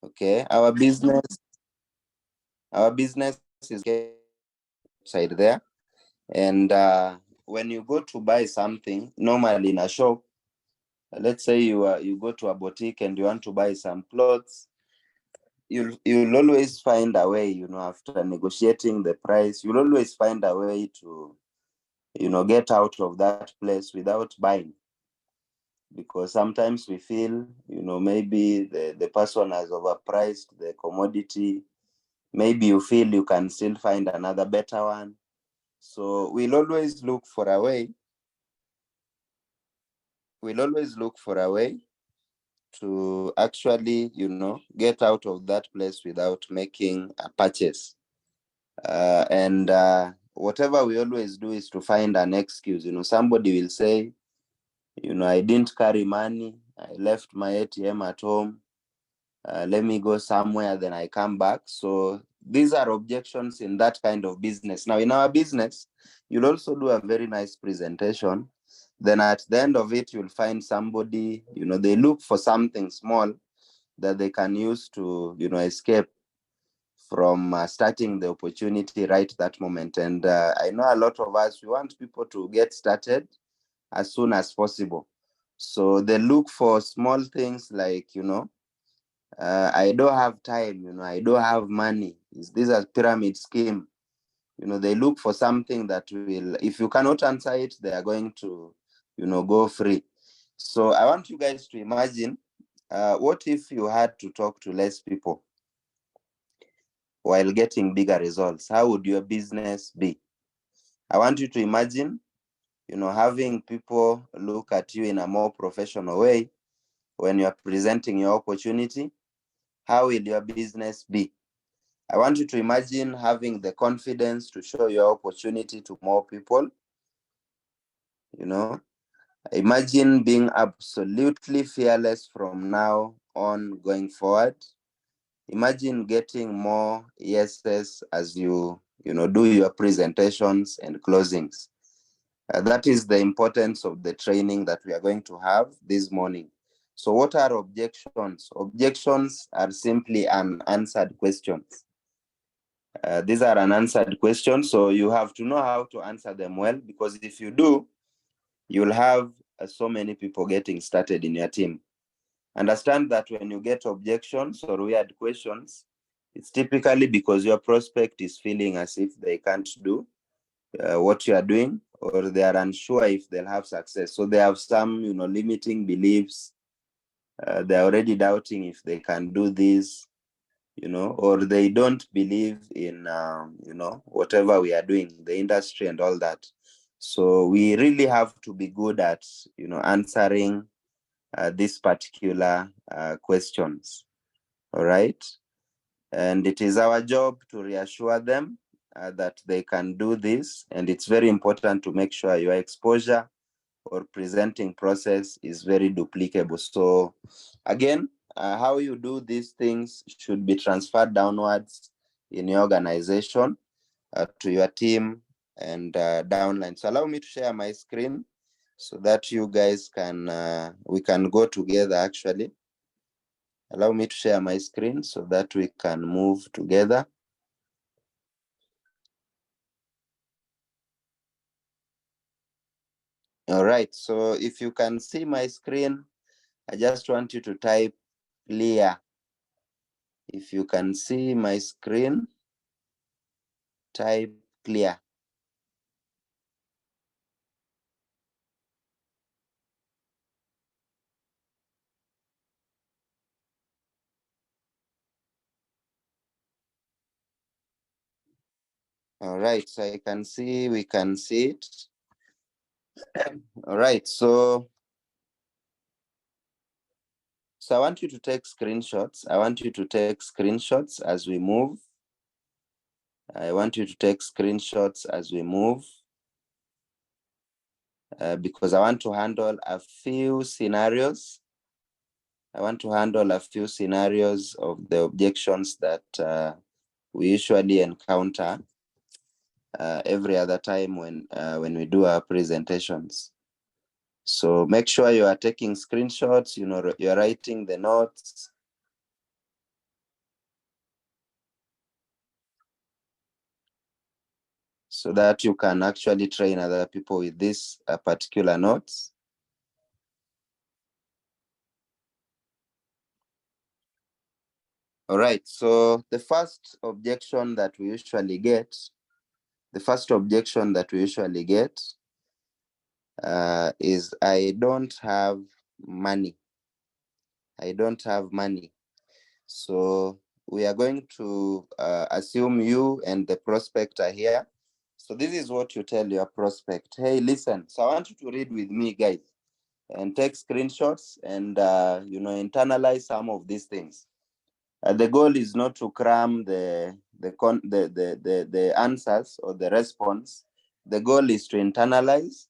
Okay, our business is side there. And when you go to buy something, normally in a shop, let's say you go to a boutique and you want to buy some clothes, you'll always find a way, after negotiating the price, you'll always find a way to, get out of that place without buying. Because sometimes we feel, maybe the person has overpriced the commodity. Maybe you feel you can still find another better one. So we'll always look for a way. To actually, get out of that place without making a purchase. And whatever we always do is to find an excuse. Somebody will say, I didn't carry money. I left my ATM at home. Let me go somewhere, then I come back. So these are objections in that kind of business. Now, in our business, you'll also do a very nice presentation. Then at the end of it, you'll find somebody, they look for something small that they can use to, escape from starting the opportunity right that moment. And I know a lot of us, we want people to get started as soon as possible. So they look for small things like, I don't have time, I don't have money. This is a pyramid scheme. They look for something that will, if you cannot answer it, they are going to, go free. So I want you guys to imagine, what if you had to talk to less people while getting bigger results? How would your business be? I want you to imagine, having people look at you in a more professional way when you're presenting your opportunity. How will your business be? I want you to imagine having the confidence to show your opportunity to more people. Imagine being absolutely fearless from now on going forward. Imagine getting more yeses as you do your presentations and closings. That is the importance of the training that we are going to have this morning. So what are objections? Objections are simply unanswered questions. These are unanswered questions, so you have to know how to answer them well, because if you do, you'll have so many people getting started in your team. Understand that when you get objections or weird questions, it's typically because your prospect is feeling as if they can't do what you are doing, or they are unsure if they'll have success. So they have some, limiting beliefs. They're already doubting if they can do this, or they don't believe in, whatever we are doing, the industry and all that. So we really have to be good at, answering these particular questions. All right. And it is our job to reassure them that they can do this. And it's very important to make sure your exposure or presenting process is very duplicable. So again, how you do these things should be transferred downwards in your organization to your team and downline. So allow me to share my screen so that you guys can, we can go together actually. Allow me to share my screen so that we can move together. All right, so if you can see my screen, I just want you to type clear. If you can see my screen, type clear. All right, so I can see, we can see it. All right, so I want you to take screenshots. I want you to take screenshots as we move. I want you to take screenshots as we move. Because I want to handle a few scenarios. I want to handle a few scenarios of the objections that we usually encounter every other time when we do our presentations. So make sure you are taking screenshots, you're writing the notes. so that you can actually train other people with this particular notes. All right, so the first objection that we usually get, is I don't have money. I don't have money. So we are going to assume you and the prospect are here. So this is what you tell your prospect. Hey, listen, so I want you to read with me, guys, and take screenshots and, internalize some of these things. The goal is not to cram the answers or the response. The goal is to internalize,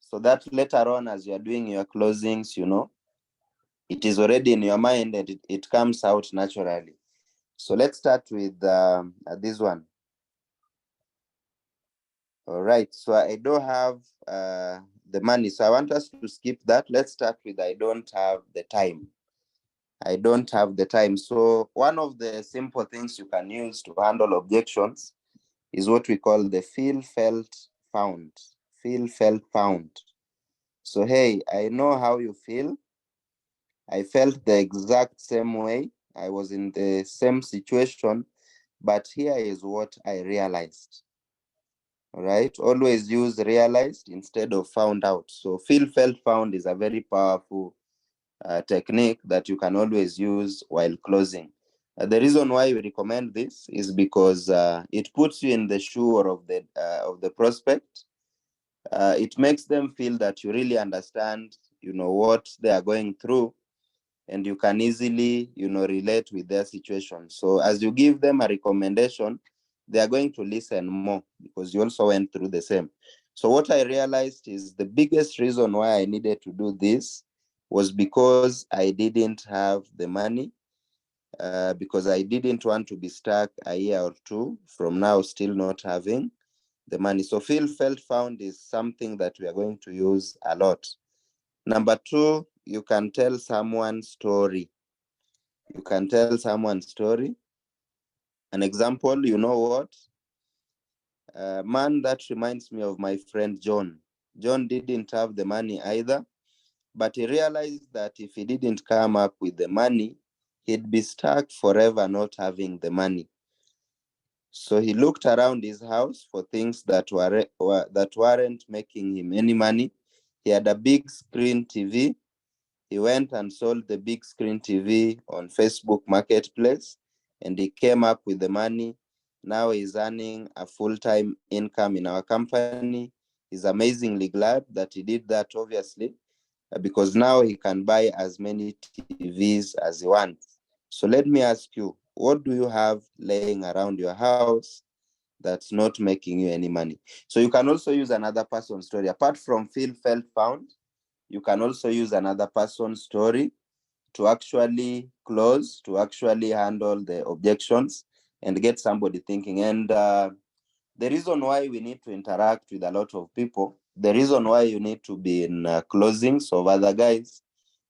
so that later on, as you're doing your closings, it is already in your mind and it comes out naturally. So let's start with this one. All right, so I don't have the money, so I want us to skip that. Let's start with I don't have the time. I don't have the time. So one of the simple things you can use to handle objections is what we call the feel, felt, found. Feel, felt, found. So, hey, I know how you feel. I felt the exact same way. I was in the same situation, but here is what I realized. All right, always use realized instead of found out. So feel, felt, found is a very powerful technique that you can always use while closing. The reason why we recommend this is because it puts you in the shoe of the prospect. It makes them feel that you really understand, what they are going through, and you can easily, relate with their situation. So as you give them a recommendation, they are going to listen more because you also went through the same. So what I realized is the biggest reason why I needed to do this was because I didn't have the money, because I didn't want to be stuck a year or two from now still not having the money. So feel, felt, found is something that we are going to use a lot. Number two, you can tell someone's story. You can tell someone's story. An example, you know what? Man, that reminds me of my friend John. John didn't have the money either, but he realized that if he didn't come up with the money, he'd be stuck forever not having the money. So he looked around his house for things that weren't making him any money. He had a big screen TV. He went and sold the big screen TV on Facebook Marketplace, and he came up with the money. Now he's earning a full-time income in our company. He's amazingly glad that he did that, obviously, because now he can buy as many TVs as he wants. So let me ask you, what do you have laying around your house that's not making you any money? So you can also use another person's story. Apart from feel, felt, found, you can also use another person's story to actually close, to actually handle the objections and get somebody thinking. And the reason why we need to interact with a lot of people, the reason why you need to be in closings of other guys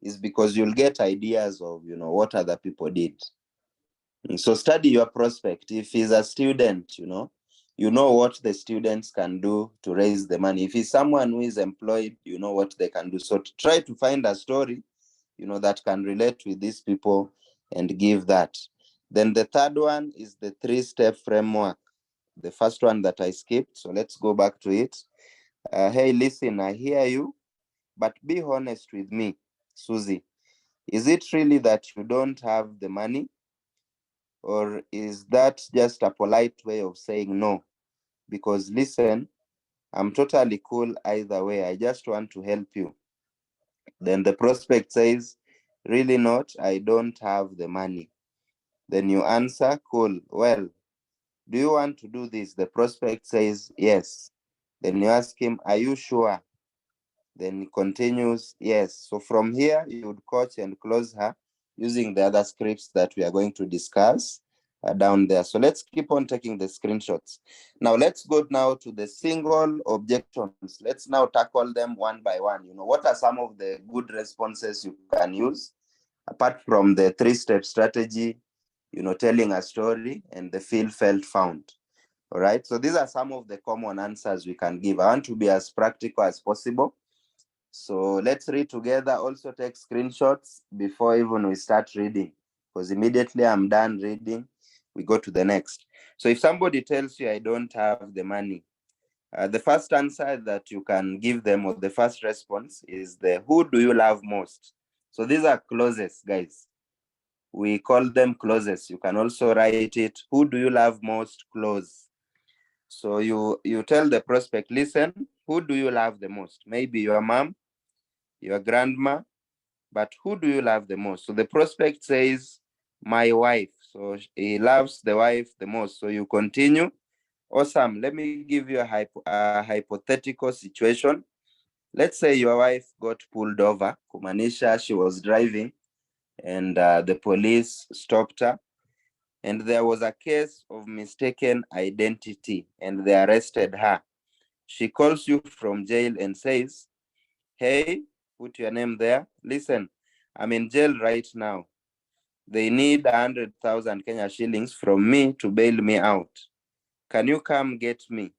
is because you'll get ideas of, what other people did. So study your prospect. If he's a student, you know what the students can do to raise the money. If he's someone who is employed, you know what they can do. So try to find a story, that can relate with these people and give that. Then the third one is the 3-step framework. The first one that I skipped. So let's go back to it. Hey, listen, I hear you, but be honest with me, Susie. Is it really that you don't have the money? Or is that just a polite way of saying no? Because listen, I'm totally cool either way. I just want to help you. Then the prospect says, really not, I don't have the money. Then you answer, cool. Well, do you want to do this? The prospect says, yes. Then you ask him, are you sure? Then he continues, yes. So from here, you would coach and close her using the other scripts that we are going to discuss down there. So let's keep on taking the screenshots. Now let's go now to the single objections. Let's now tackle them one by one. What are some of the good responses you can use apart from the 3-step strategy, telling a story and the feel, felt, found? All right, so these are some of the common answers we can give. I want to be as practical as possible. So let's read together. Also take screenshots before even we start reading, because immediately I'm done reading, we go to the next. So if somebody tells you I don't have the money, the first answer that you can give them, or the first response, is the who do you love most? So these are clauses, guys. We call them clauses. You can also write it, who do you love most clause. So you tell the prospect, listen, who do you love the most? Maybe your mom, your grandma, but who do you love the most? So the prospect says, my wife. So he loves the wife the most. So you continue. Awesome. Let me give you a hypothetical situation. Let's say your wife got pulled over. Kumanisha, she was driving, and the police stopped her. And there was a case of mistaken identity, and they arrested her. She calls you from jail and says, hey, put your name there. Listen, I'm in jail right now. They need 100,000 Kenya shillings from me to bail me out. Can you come get me?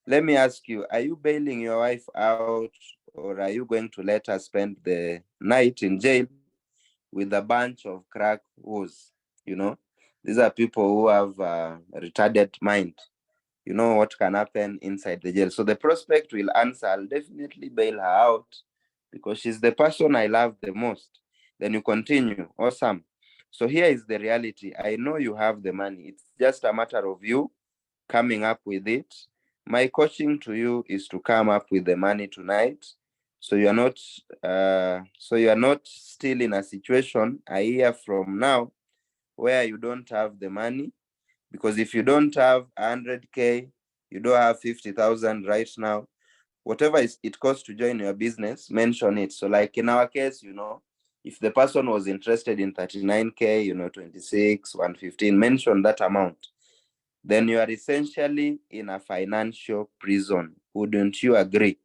Let me ask you, are you bailing your wife out, or are you going to let her spend the night in jail with a bunch of crack whores? You know, these are people who have a retarded mind. You know what can happen inside the jail. So the prospect will answer, I'll definitely bail her out because she's the person I love the most. Then you continue. Awesome. So here is the reality. I know you have the money. It's just a matter of you coming up with it. My coaching to you is to come up with the money tonight. So you are not still in a situation a year from now where you don't have the money. Because if you don't have 100K, you don't have 50,000 right now, whatever it costs to join your business, mention it. So like in our case, if the person was interested in 39K, 26, 115, mention that amount. Then you are essentially in a financial prison. Wouldn't you agree?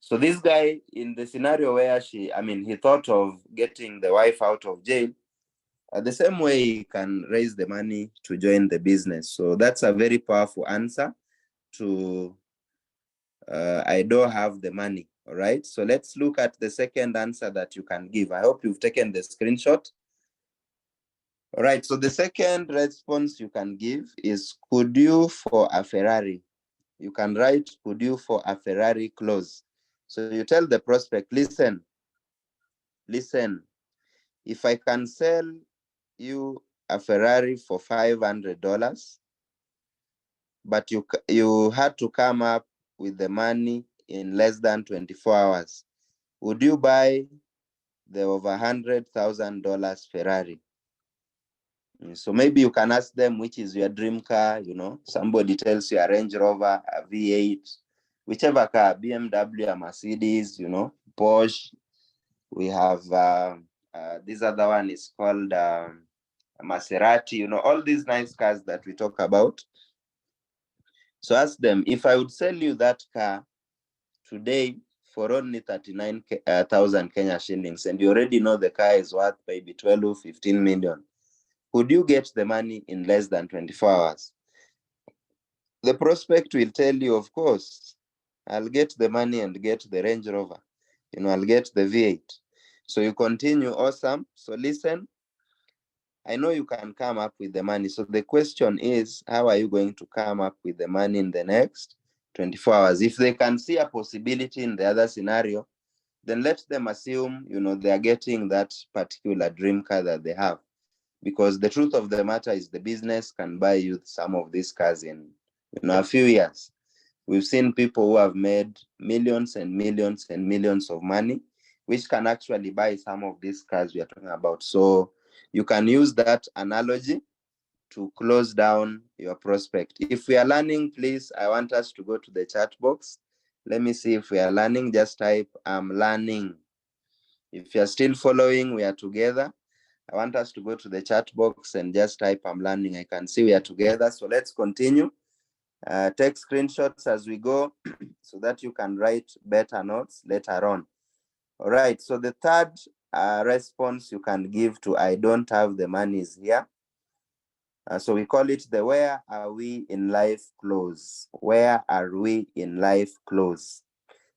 So this guy, in the scenario where he thought of getting the wife out of jail, the same way he can raise the money to join the business. So that's a very powerful answer to I don't have the money. All right. So let's look at the second answer that you can give. I hope you've taken the screenshot. All right. So the second response you can give is, could you for a Ferrari? You can write, could you for a Ferrari clause. So you tell the prospect, listen, if I can sell you a Ferrari for $500, but you had to come up with the money in less than 24 hours, would you buy the over $100,000 Ferrari? So maybe you can ask them, which is your dream car? Somebody tells you a Range Rover, a V8, whichever car, BMW, a Mercedes, Porsche. We have this other one is called Maserati, all these nice cars that we talk about. So ask them, if I would sell you that car today for only 39,000 Kenya shillings, and you already know the car is worth maybe 12 or 15 million, would you get the money in less than 24 hours? The prospect will tell you, of course, I'll get the money and get the Range Rover. I'll get the V8. So you continue, awesome. So listen, I know you can come up with the money. So the question is, how are you going to come up with the money in the next 24 hours? If they can see a possibility in the other scenario, then let them assume, they are getting that particular dream car that they have. Because the truth of the matter is the business can buy you some of these cars in, a few years. We've seen people who have made millions and millions and millions of money, which can actually buy some of these cars we are talking about. So you can use that analogy to close down your prospect. If we are learning, please, I want us to go to the chat box. Let me see if we are learning. Just type, I'm learning. If you're still following, we are together. I want us to go to the chat box and just type, I'm learning. I can see we are together. So let's continue. Take screenshots as we go so that you can write better notes later on. All right. So the third response you can give to I don't have the money is here. So we call it the where are we in life clause. Where are we in life clause?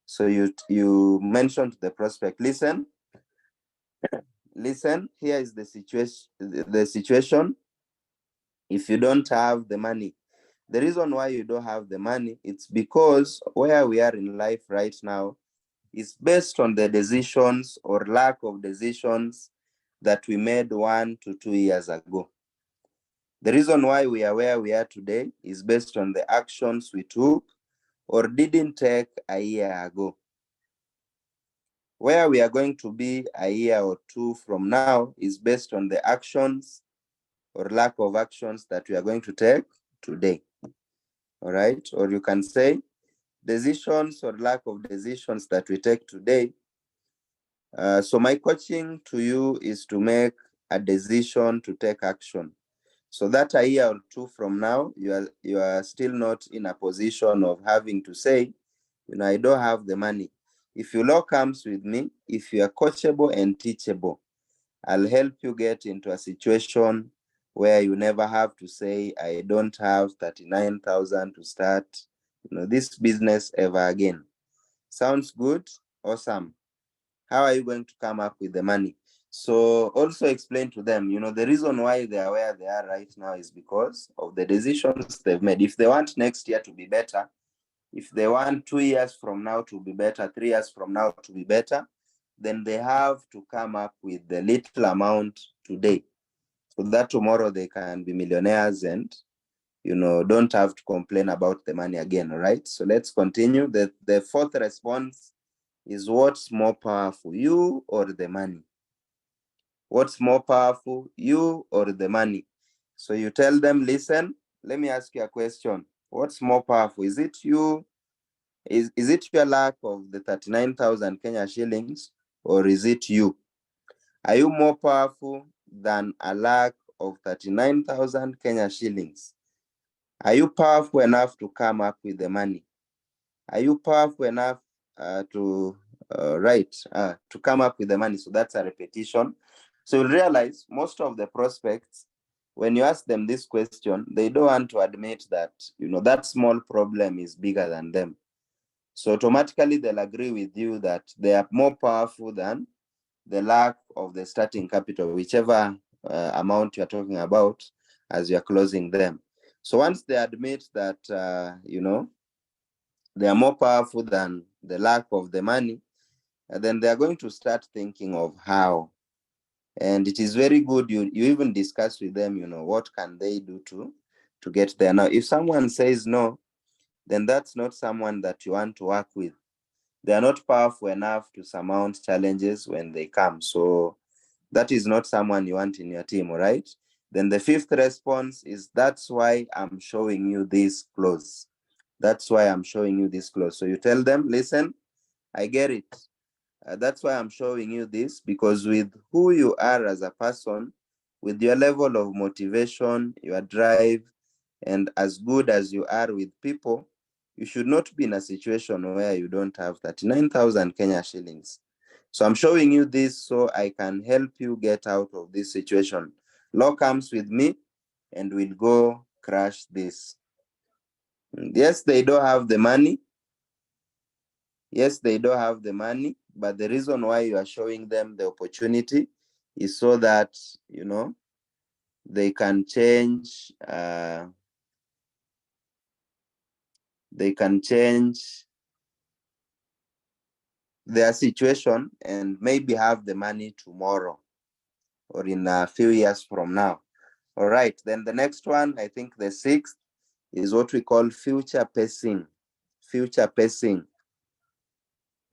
So you mentioned to the prospect, listen, here is the situation. If you don't have the money, the reason why you don't have the money, it's because where we are in life right now is based on the decisions or lack of decisions that we made 1 to 2 years ago. The reason why we are where we are today is based on the actions we took or didn't take a year ago. Where we are going to be a year or two from now is based on the actions or lack of actions that we are going to take today. All right? Or you can say decisions or lack of decisions that we take today. So my coaching to you is to make a decision to take action. So that a year or two from now, you are still not in a position of having to say, I don't have the money. If your law comes with me, if you are coachable and teachable, I'll help you get into a situation where you never have to say, I don't have 39,000 to start, this business ever again. Sounds good? Awesome. How are you going to come up with the money? So also explain to them, the reason why they are where they are right now is because of the decisions they've made. If they want next year to be better, if they want 2 years from now to be better, 3 years from now to be better, then they have to come up with the little amount today so that tomorrow they can be millionaires and, don't have to complain about the money again, right? So let's continue. The fourth response is, what's more powerful, you or the money? What's more powerful, you or the money? So you tell them, listen, let me ask you a question. What's more powerful? Is it you? Is it your lack of the 39,000 Kenya shillings, or is it you? Are you more powerful than a lack of 39,000 Kenya shillings? Are you powerful enough to come up with the money? Are you powerful enough to come up with the money? So that's a repetition. So you'll realize most of the prospects, when you ask them this question, they don't want to admit that, that small problem is bigger than them. So automatically they'll agree with you that they are more powerful than the lack of the starting capital, whichever amount you're talking about as you're closing them. So once they admit that, they are more powerful than the lack of the money, then they are going to start thinking of how. And it is very good you even discuss with them, what can they do to get there. Now, if someone says no, then that's not someone that you want to work with. They are not powerful enough to surmount challenges when they come. So that is not someone you want in your team, all right? Then the fifth response is, that's why I'm showing you this clause. That's why I'm showing you this clause. So you tell them, listen, I get it. That's why I'm showing you this, because with who you are as a person, with your level of motivation, your drive, and as good as you are with people, you should not be in a situation where you don't have 39,000 Kenya shillings. So I'm showing you this so I can help you get out of this situation. Law comes with me and we'll go crash this. Yes, they don't have the money. Yes, they don't have the money, but the reason why you are showing them the opportunity is so that, they can change, their situation and maybe have the money tomorrow or in a few years from now. All right, then the next one, I think the sixth, is what we call future pacing. Future pacing.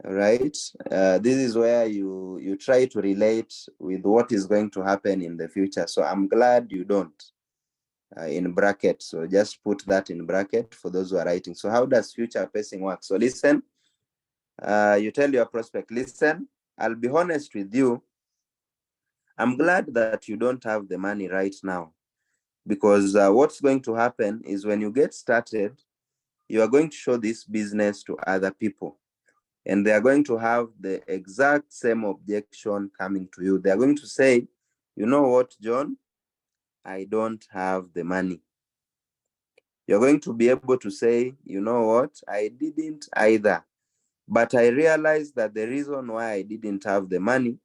All right, this is where you try to relate with what is going to happen in the future. So I'm glad you don't, in bracket. So just put that in bracket for those who are writing. So how does future pacing work? So listen, you tell your prospect, listen, I'll be honest with you. I'm glad that you don't have the money right now, because what's going to happen is when you get started, you are going to show this business to other people, and they are going to have the exact same objection coming to you. They are going to say, you know what, John, I don't have the money. You're going to be able to say, you know what, I didn't either. But I realized that the reason why I didn't have the money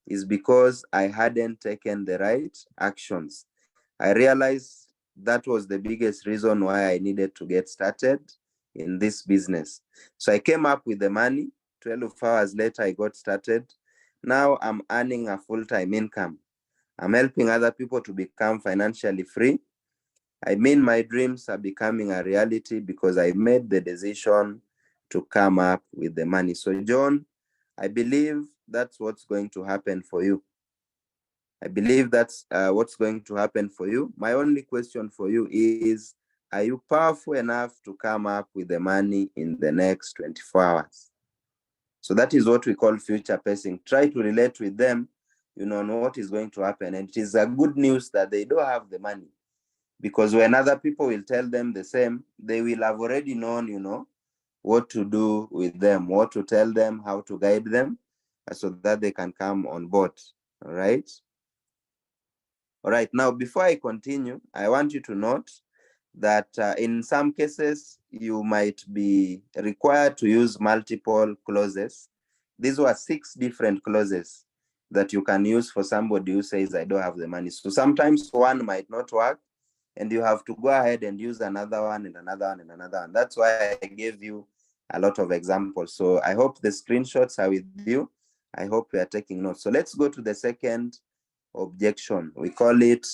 is because I hadn't taken the right actions. I realized that was the biggest reason why I needed to get started in this business. So I came up with the money. 12 hours later, I got started. Now I'm earning a full-time income. I'm helping other people to become financially free. I mean, my dreams are becoming a reality because I made the decision to come up with the money. So, John, I believe that's what's going to happen for you. I believe that's what's going to happen for you. My only question for you is, are you powerful enough to come up with the money in the next 24 hours? So that is what we call future pacing. Try to relate with them, on what is going to happen. And it is a good news that they don't have the money, because when other people will tell them the same, they will have already known, what to do with them, what to tell them, how to guide them, so that they can come on board. All right. All right. Now, before I continue, I want you to note that in some cases, you might be required to use multiple clauses. These were 6 different clauses that you can use for somebody who says, I don't have the money. So sometimes one might not work, and you have to go ahead and use another one and another one and another one. That's why I gave you a lot of examples. So I hope the screenshots are with you. I hope you are taking notes. So let's go to the second objection. We call it,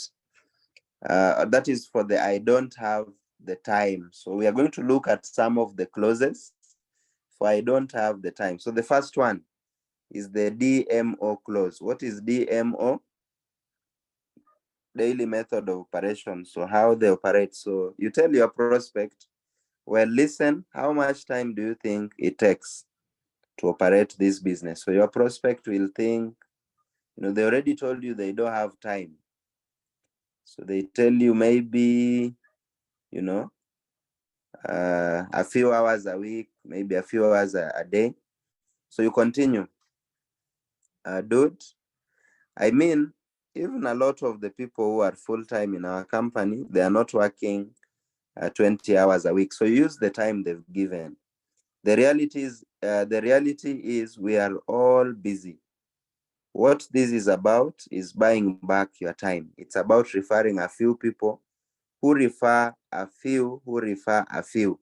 that is for the I don't have the time. So we are going to look at some of the clauses for I don't have the time. So the first one is the DMO clause. What is DMO? Daily method of operation. So how they operate. So you tell your prospect, well, listen, how much time do you think it takes to operate this business? So your prospect will think, they already told you they don't have time. So they tell you maybe, a few hours a week, maybe a few hours a day. So you continue. Dude, I mean, even a lot of the people who are full-time in our company, they are not working 20 hours a week. So use the time they've given. The reality is we are all busy. What this is about is buying back your time. It's about referring a few people who refer a few who refer a few.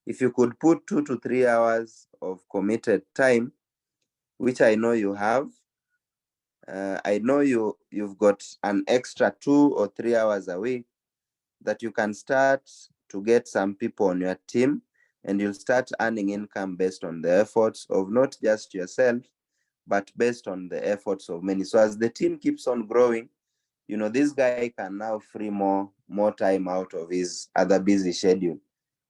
If you could put 2 to 3 hours of committed time, which I know you have, I know you've got an extra 2 or 3 hours a week that you can start to get some people on your team, and you'll start earning income based on the efforts of not just yourself, but based on the efforts of many. So as the team keeps on growing, this guy can now free more time out of his other busy schedule.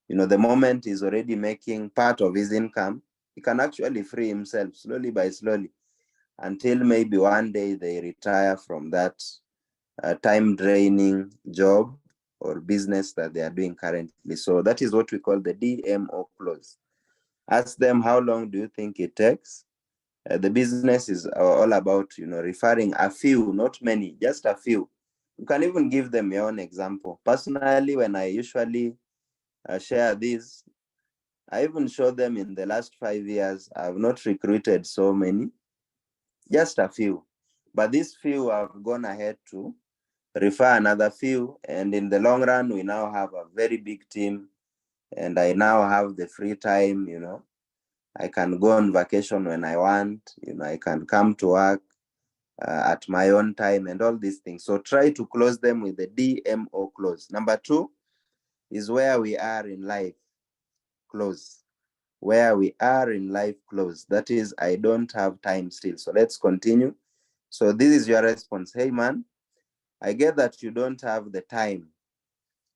The moment he's already making part of his income, he can actually free himself slowly by slowly, until maybe one day they retire from that time draining job or business that they are doing currently. So that is what we call the DMO clause. Ask them, how long do you think it takes? The business is all about, referring a few, not many, just a few. You can even give them your own example. Personally, when I usually share this, I even show them in the last 5 years, I've not recruited so many, just a few. But these few have gone ahead to refer another few. And in the long run, we now have a very big team. And I now have the free time, I can go on vacation when I want, I can come to work at my own time and all these things. So try to close them with the DMO clause. Number 2 is where we are in life clause. Where we are in life clause. That is, I don't have time still. So let's continue. So this is your response. Hey man, I get that you don't have the time.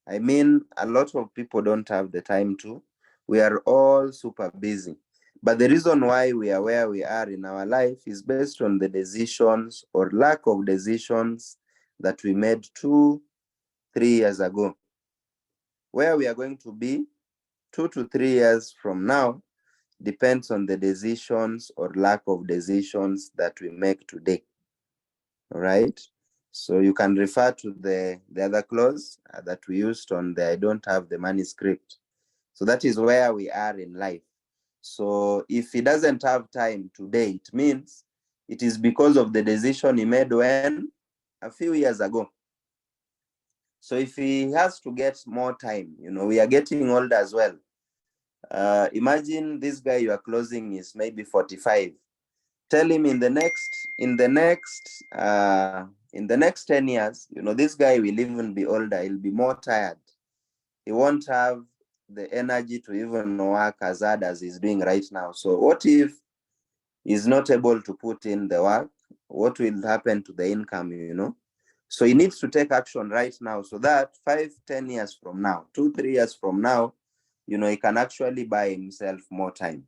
I mean, a lot of people don't have the time too. We are all super busy. But the reason why we are where we are in our life is based on the decisions or lack of decisions that we made 2-3 years ago. Where we are going to be 2 to 3 years from now depends on the decisions or lack of decisions that we make today. All right. So you can refer to the other clause that we used on the I don't have the money script. So that is where we are in life. So if he doesn't have time today, it means it is because of the decision he made when? A few years ago. So if he has to get more time, we are getting older as well. Imagine this guy you are closing is maybe 45. Tell him in the next 10 years, this guy will even be older. He'll be more tired. He won't have the energy to even work as hard as he's doing right now. So what if he's not able to put in the work? What will happen to the income, So he needs to take action right now so that 5-10 years from now, 2-3 years from now, he can actually buy himself more time.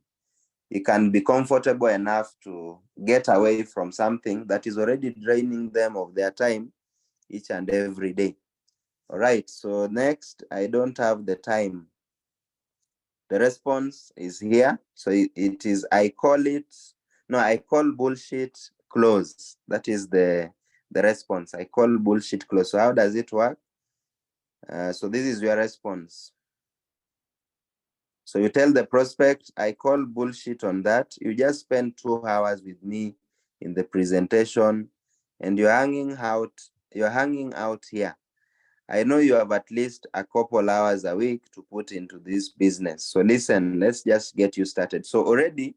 He can be comfortable enough to get away from something that is already draining them of their time each and every day. All right, so next, I don't have the time. The response is here. So it is, I call bullshit close. That is the response. I call bullshit close. So how does it work? So this is your response. So you tell the prospect, I call bullshit on that. You just spend 2 hours with me in the presentation and you're hanging out here. I know you have at least a couple hours a week to put into this business. So listen, let's just get you started. So already,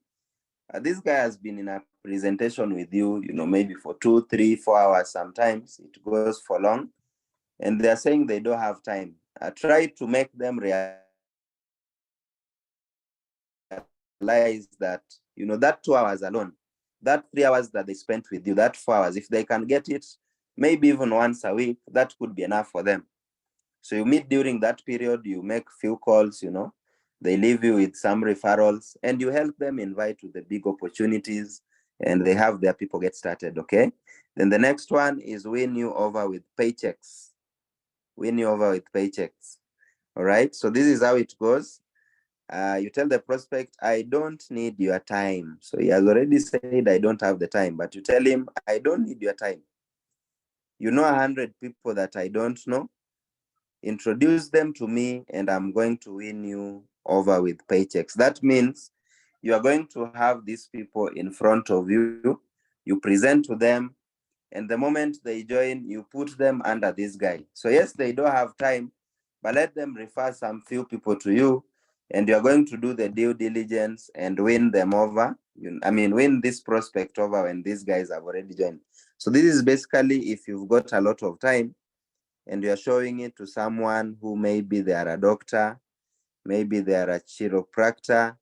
this guy has been in a presentation with you, maybe for 2, 3, 4 hours. Sometimes it goes for long. And they're saying they don't have time. Try to make them realize that, that 2 hours alone, that 3 hours that they spent with you, that 4 hours, if they can get it, maybe even once a week, that could be enough for them. So you meet during that period, you make few calls, they leave you with some referrals and you help them invite to the big opportunities and they have their people get started, okay? Then the next one is win you over with paychecks. Win you over with paychecks. All right, so this is how it goes. You tell the prospect, I don't need your time. So he has already said, I don't have the time, but you tell him, I don't need your time. 100 people that I don't know, introduce them to me and I'm going to win you over with paychecks. That means you are going to have these people in front of you, you present to them, and the moment they join, you put them under this guy. So yes, they don't have time, but let them refer some few people to you and you're going to do the due diligence and win them over. Win this prospect over when these guys have already joined. So this is basically if you've got a lot of time and you're showing it to someone who maybe they are a doctor, maybe they are a chiropractor,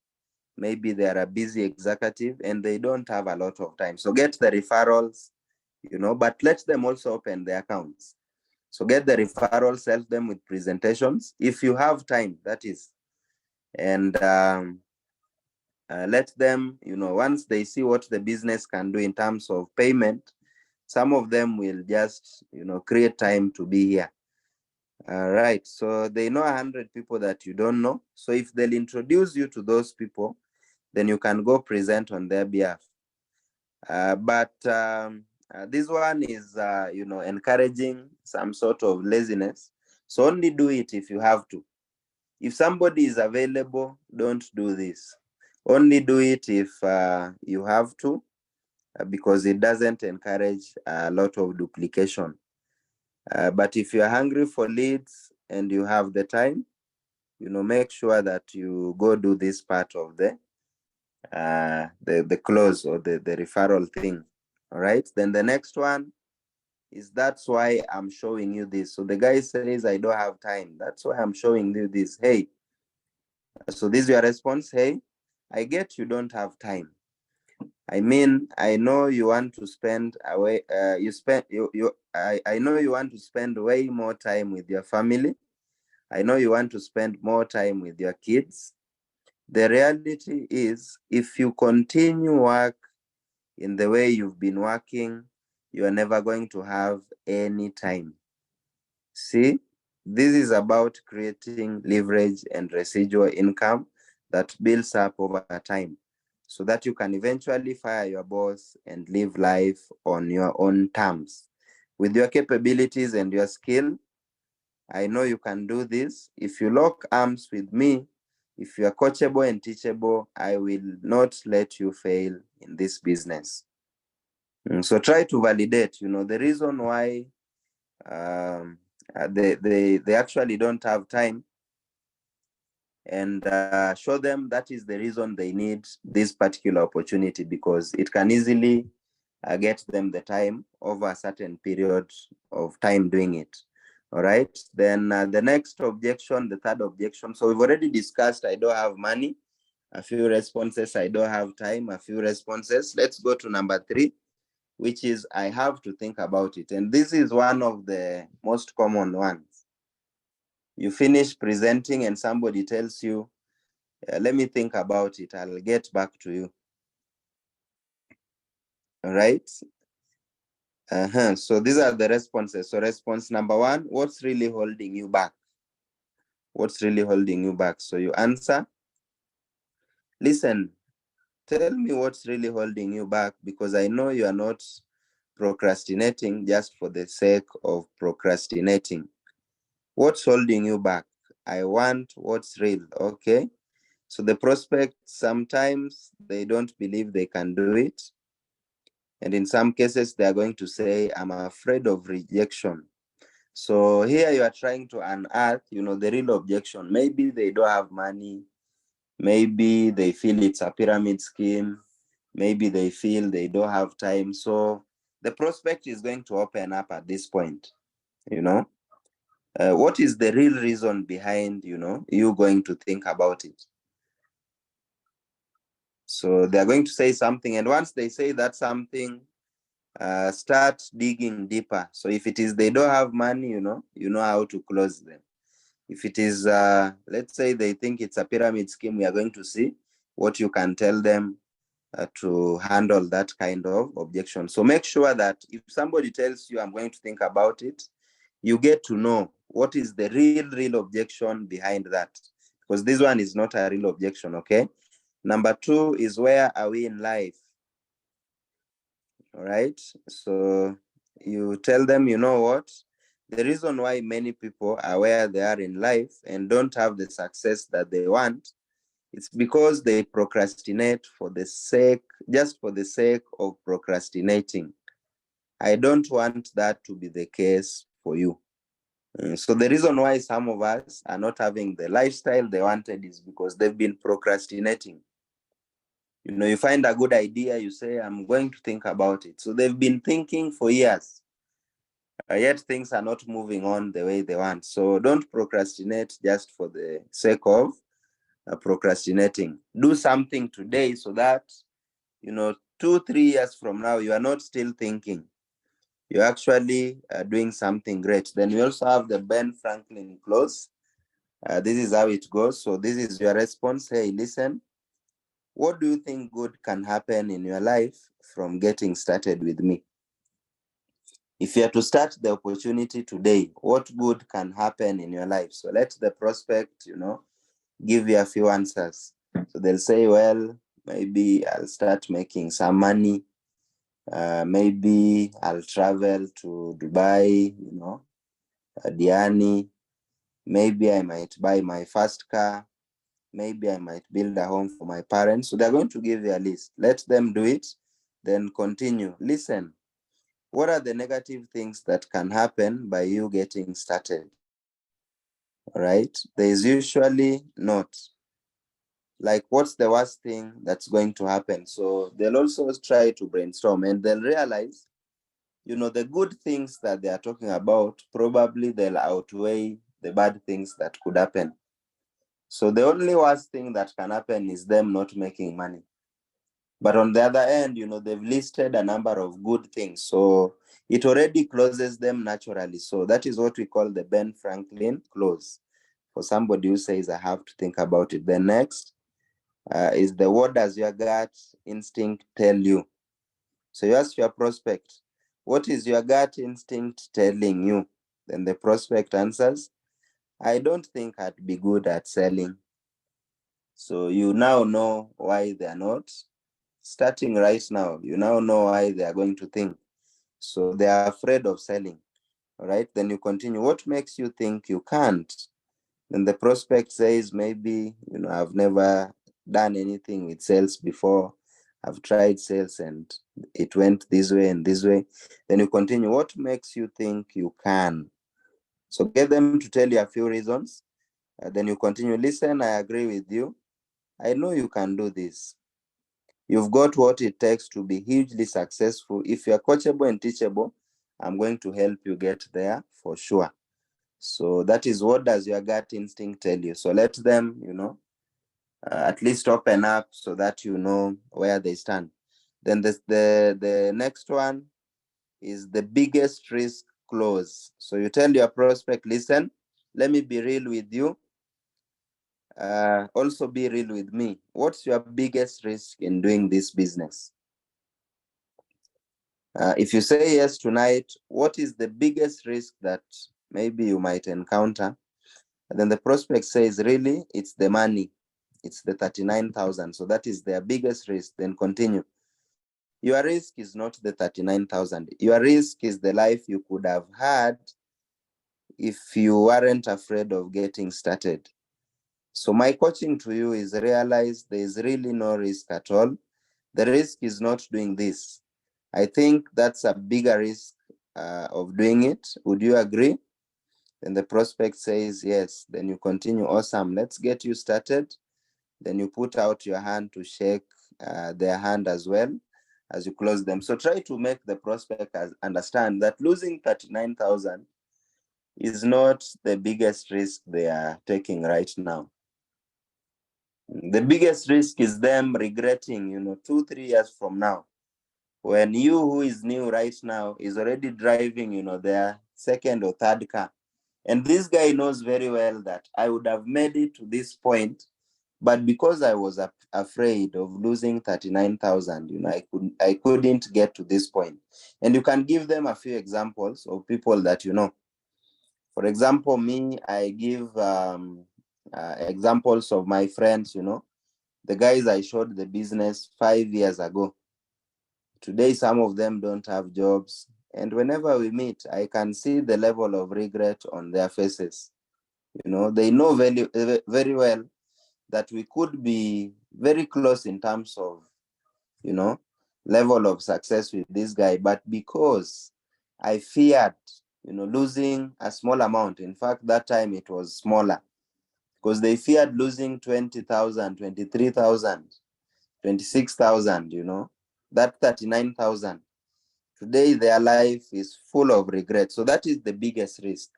maybe they are a busy executive and they don't have a lot of time. So get the referrals, but let them also open the accounts. So get the referrals, help them with presentations if you have time, that is. And let them, once they see what the business can do in terms of payment, some of them will just, create time to be here. All right, so they know 100 people that you don't know. So if they'll introduce you to those people, then you can go present on their behalf. But this one is, encouraging some sort of laziness. So only do it if you have to. If somebody is available, don't do this. Only do it if you have to, because it doesn't encourage a lot of duplication. But if you're hungry for leads and you have the time, make sure that you go do this part of the close or the referral thing. All right. Then the next one is, that's why I'm showing you this. So the guy says, I don't have time. That's why I'm showing you this. Hey. So this is your response. Hey, I get you don't have time. I know you want to spend away. I know you want to spend way more time with your family. I know you want to spend more time with your kids. The reality is, if you continue work in the way you've been working, you are never going to have any time. See, this is about creating leverage and residual income that builds up over time so that you can eventually fire your boss and live life on your own terms. With your capabilities and your skill, I know you can do this. If you lock arms with me, if you are coachable and teachable, I will not let you fail in this business. So try to validate, the reason why they actually don't have time, and show them that is the reason they need this particular opportunity, because it can easily get them the time over a certain period of time doing it. All right. Then the next objection, the third objection. So we've already discussed, I don't have money. A few responses, I don't have time. A few responses. Let's go to number 3, which is I have to think about it. And this is one of the most common ones. You finish presenting and somebody tells you, let me think about it, I'll get back to you. All right. So these are the responses. So response number 1, what's really holding you back? What's really holding you back? So you answer, listen, tell me what's really holding you back, because I know you are not procrastinating just for the sake of procrastinating. What's holding you back? I want what's real. Okay. So the prospect, sometimes they don't believe they can do it. And in some cases, they are going to say, I'm afraid of rejection. So here you are trying to unearth, the real objection. Maybe they don't have money. Maybe they feel it's a pyramid scheme. Maybe they feel they don't have time. So the prospect is going to open up at this point, what is the real reason behind, you going to think about it? So they're going to say something. And once they say that something, start digging deeper. So if it is they don't have money, you know how to close them. If it is, let's say they think it's a pyramid scheme, we are going to see what you can tell them to handle that kind of objection. So make sure that if somebody tells you, I'm going to think about it, you get to know what is the real objection behind that. Because this one is not a real objection, okay? Number 2 is, where are we in life? All right. So you tell them, you know what? The reason why many people are where they are in life and don't have the success that they want, it's because they procrastinate just for the sake of procrastinating. I don't want that to be the case for you. So the reason why some of us are not having the lifestyle they wanted is because they've been procrastinating. You find a good idea, you say, I'm going to think about it. So they've been thinking for years, yet things are not moving on the way they want. So don't procrastinate just for the sake of procrastinating. Do something today so that, 2-3 years from now, you are not still thinking. You're actually doing something great. Then we also have the Ben Franklin clause. This is how it goes. So this is your response. Hey, listen, what do you think good can happen in your life from getting started with me? If you are to start the opportunity today, what good can happen in your life? So let the prospect, give you a few answers. So they'll say, well, maybe I'll start making some money. Maybe I'll travel to Dubai, Diani. Maybe I might buy my first car. Maybe I might build a home for my parents. So they're going to give you a list. Let them do it. Then continue. Listen, what are the negative things that can happen by you getting started? All right. There is usually not. Like, what's the worst thing that's going to happen? So they'll also try to brainstorm, and they'll realize, the good things that they are talking about, probably they'll outweigh the bad things that could happen. So the only worst thing that can happen is them not making money. But on the other end, they've listed a number of good things. So it already closes them naturally. So that is what we call the Ben Franklin clause. For somebody who says, I have to think about it. The next is the, what does your gut instinct tell you? So you ask your prospect, what is your gut instinct telling you? Then the prospect answers, I don't think I'd be good at selling. So you now know why they are not starting right now. You now know why they are going to think. So they are afraid of selling. All right. Then you continue. What makes you think you can't? Then the prospect says, maybe, I've never done anything with sales before. I've tried sales and it went this way and this way. Then you continue. What makes you think you can? So get them to tell you a few reasons. Then you continue. Listen, I agree with you. I know you can do this. You've got what it takes to be hugely successful. If you're coachable and teachable, I'm going to help you get there for sure. So that is, what does your gut instinct tell you? So let them, at least open up so that you know where they stand. Then the next one is the biggest risk clause. So you tell your prospect, listen, let me be real with you. Also be real with me. What's your biggest risk in doing this business? If you say yes tonight, what is the biggest risk that maybe you might encounter? And then the prospect says, really, it's the money. It's the 39,000. So that is their biggest risk. Then continue. Your risk is not the 39,000. Your risk is the life you could have had if you weren't afraid of getting started. So my coaching to you is, realize there is really no risk at all. The risk is not doing this. I think that's a bigger risk of doing it. Would you agree? Then the prospect says yes. Then you continue. Awesome. Let's get you started. Then you put out your hand to shake their hand as well as you close them. So try to make the prospect understand that losing 39,000 is not the biggest risk they are taking right now. The biggest risk is them regretting, 2-3 years from now, when you, who is new right now, is already driving, their second or third car. And this guy knows very well that I would have made it to this point, but because I was afraid of losing 39,000, I couldn't get to this point. And you can give them a few examples of people that you know. For example, me, I give examples of my friends, the guys I showed the business 5 years ago. Today, some of them don't have jobs. And whenever we meet, I can see the level of regret on their faces. They know very, very well that we could be very close in terms of, level of success with this guy. But because I feared, losing a small amount, in fact, that time it was smaller, because they feared losing 20,000, 23,000, 26,000, that 39,000. Today, their life is full of regret. So that is the biggest risk.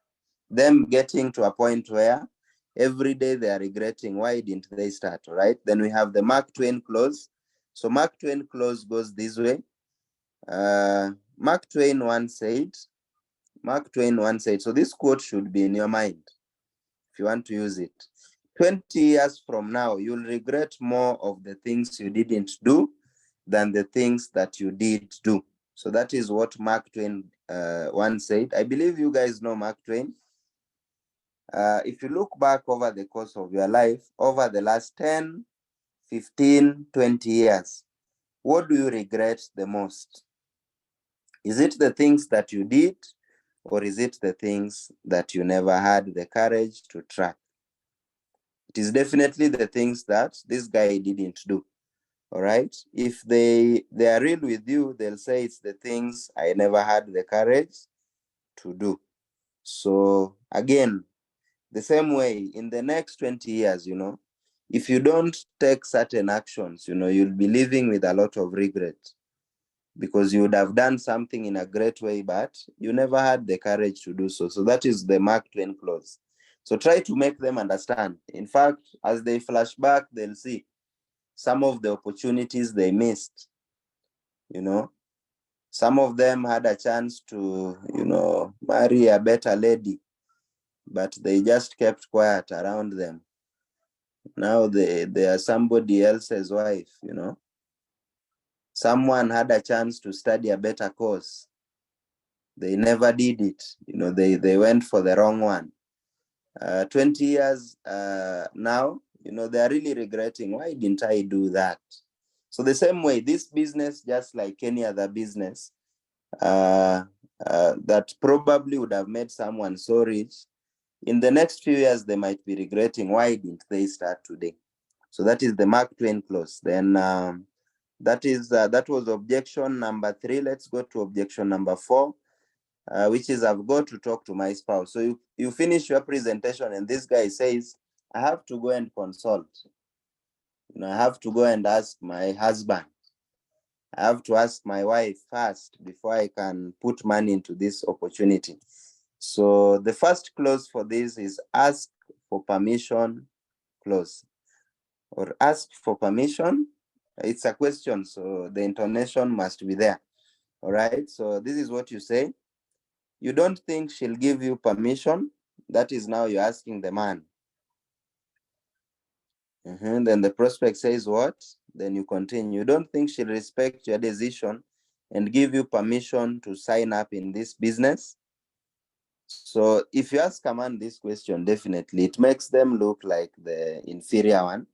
Them getting to a point where every day they are regretting, why didn't they start, right? Then we have the Mark Twain clause. So Mark Twain clause goes this way. Mark Twain once said, so this quote should be in your mind if you want to use it. 20 years from now, you'll regret more of the things you didn't do than the things that you did do. So that is what Mark Twain once said. I believe you guys know Mark Twain. If you look back over the course of your life, over the last 10, 15, 20 years, what do you regret the most? Is it the things that you did, or is it the things that you never had the courage to track? It is definitely the things that this guy didn't do. All right. If they are real with you, they'll say it's the things I never had the courage to do. So again, the same way in the next 20 years, if you don't take certain actions, you'll be living with a lot of regret, because you would have done something in a great way, but you never had the courage to do so. So that is the Mark Twain clause. So try to make them understand. In fact, as they flash back, they'll see some of the opportunities they missed. Some of them had a chance to, marry a better lady, but they just kept quiet around them. Now they are somebody else's wife. Someone had a chance to study a better course. They never did it. They went for the wrong one. 20 years now, they are really regretting, why didn't I do that? So the same way, this business, just like any other business, that probably would have made someone so rich. In the next few years, they might be regretting, why didn't they start today? So that is the Mark Twain clause. Then that was objection number 3. Let's go to objection number 4, which is, I've got to talk to my spouse. So you finish your presentation and this guy says, I have to go and consult. I have to go and ask my husband. I have to ask my wife first before I can put money into this opportunity. So the first clause for this is ask for permission clause, or ask for permission. It's a question, so the intonation must be there. All right, so this is what you say. You don't think she'll give you permission? That is, now you're asking the man. Then the prospect says what? Then you continue. You don't think she'll respect your decision and give you permission to sign up in this business? So if you ask a man this question, definitely it makes them look like the inferior one.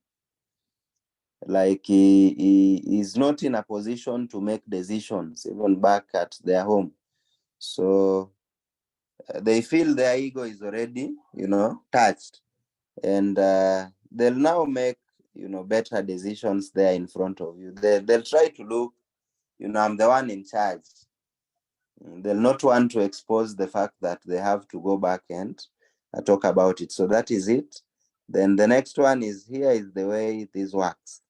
Like he is not in a position to make decisions, even back at their home. So they feel their ego is already, touched. And they'll now make, better decisions there in front of you. They'll try to look, I'm the one in charge. They'll not want to expose the fact that they have to go back and talk about it. So that is it. Then the next one is, here is the way this works.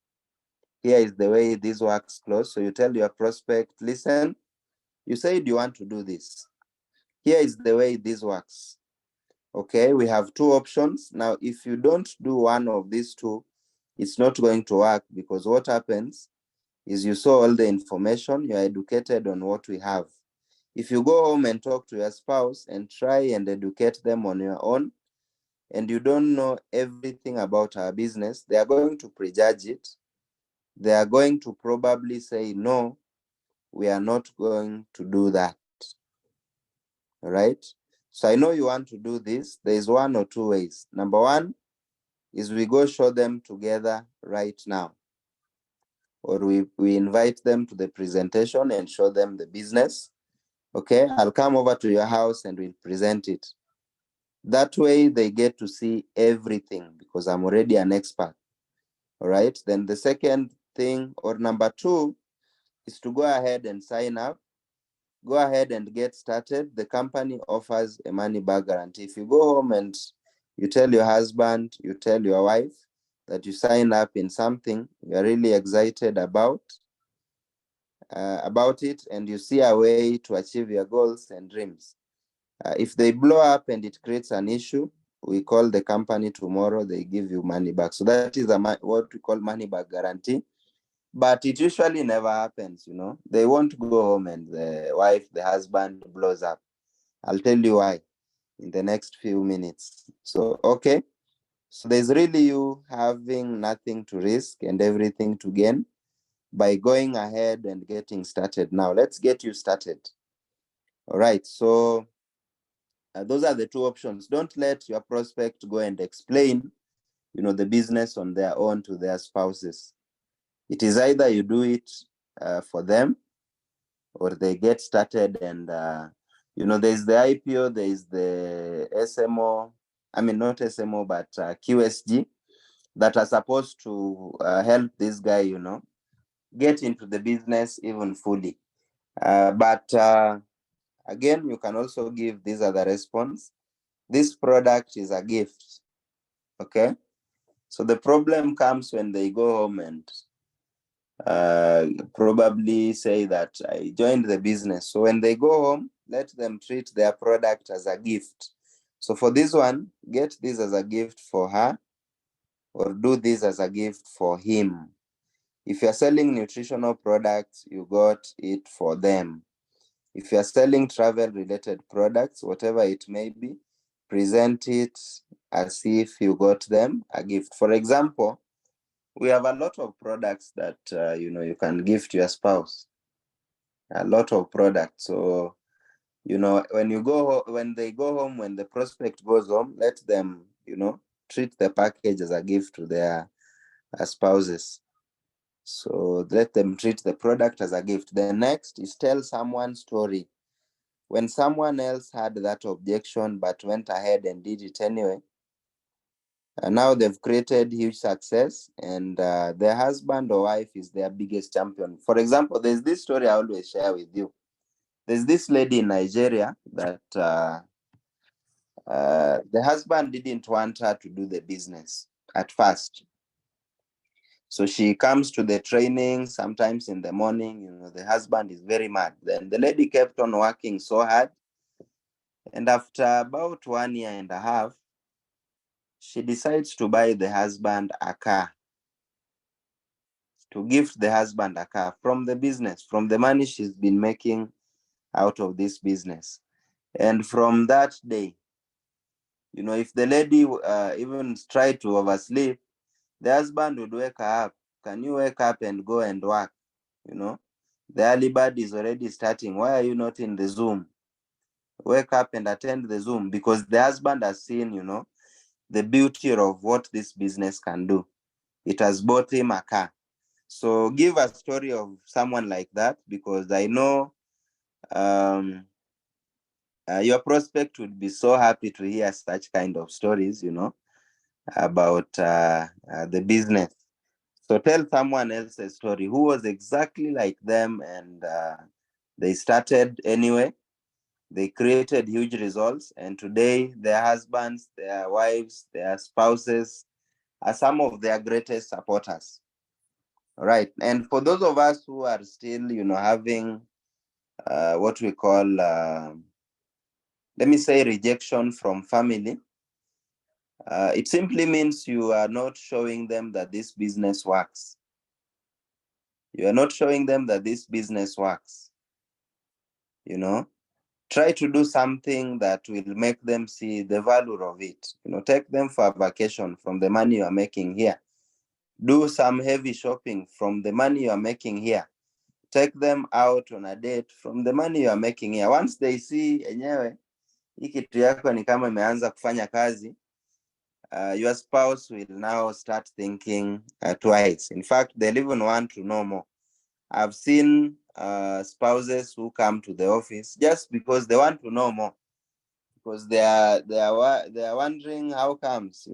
Here is the way this works close. So you tell your prospect, listen, you said you want to do this. Here is the way this works. Okay, we have 2 options. Now, if you don't do one of these 2, it's not going to work, because what happens is you saw all the information, you're educated on what we have. If you go home and talk to your spouse and try and educate them on your own, and you don't know everything about our business, they are going to prejudge it. They are going to probably say, no, we are not going to do that. All right? So I know you want to do this. There is 1 or 2 ways. Number 1 is we go show them together right now. Or we invite them to the presentation and show them the business. Okay, I'll come over to your house and we'll present it. That way they get to see everything, because I'm already an expert. All right, then the second thing, or number 2, is to go ahead and sign up. Go ahead and get started. The company offers a money back guarantee. If you go home and you tell your husband, you tell your wife that you sign up in something you're really excited about it, and you see a way to achieve your goals and dreams. If they blow up and it creates an issue, we call the company tomorrow, they give you money back. So that is what we call money back guarantee. But it usually never happens, They won't go home and the wife, the husband blows up. I'll tell you why in the next few minutes. So, okay. So there's really you having nothing to risk and everything to gain by going ahead and getting started. Now, let's get you started. All right. So those are the 2 options. Don't let your prospect go and explain, the business on their own to their spouses. It is either you do it for them, or they get started and, there's the IPO, there's the SMO, not SMO, but QSG, that are supposed to help this guy, get into the business even fully. But again, you can also give this other response. This product is a gift. Okay. So the problem comes when they go home and probably say that I joined the business. So when they go home, let them treat their product as a gift. So for this one, get this as a gift for her, or do this as a gift for him. If you're selling nutritional products, you got it for them. If you're selling travel-related products, whatever it may be, present it as if you got them a gift. For example, we have a lot of products that you can give to your spouse. A lot of products. So when they go home, when the prospect goes home, let them treat the package as a gift to their spouses. So let them treat the product as a gift. The next is tell someone's story. When someone else had that objection but went ahead and did it anyway, now they've created huge success, and their husband or wife is their biggest champion. For example, there's this story I always share with you. There's this lady in Nigeria that the husband didn't want her to do the business at first. So she comes to the training sometimes in the morning. The husband is very mad. Then the lady kept on working so hard. And after about 1.5 years, she decides to buy the husband a car, to gift the husband a car from the business, from the money she's been making out of this business. And from that day, if the lady even tried to oversleep, the husband would wake her up. Can you wake up and go and work? The early bird is already starting. Why are you not in the Zoom? Wake up and attend the Zoom, because the husband has seen, the beauty of what this business can do. It has bought him a car. So give a story of someone like that, because I know your prospect would be so happy to hear such kind of stories, about the business. So tell someone else's story who was exactly like them, and they started anyway. They created huge results, and today their husbands, their wives, their spouses are some of their greatest supporters. All right. And for those of us who are still, having what we call, let me say, rejection from family, it simply means you are not showing them that this business works. You are not showing them that this business works. Try to do something that will make them see the value of it. Take them for a vacation from the money you are making here. Do some heavy shopping from the money you are making here. Take them out on a date from the money you are making here. Once they see enyewe hii kitu yako ni kama imeanza kufanya kazi, your spouse will now start thinking twice. In fact, they'll even want to know more. I've seen spouses who come to the office just because they want to know more, because they are wondering how comes,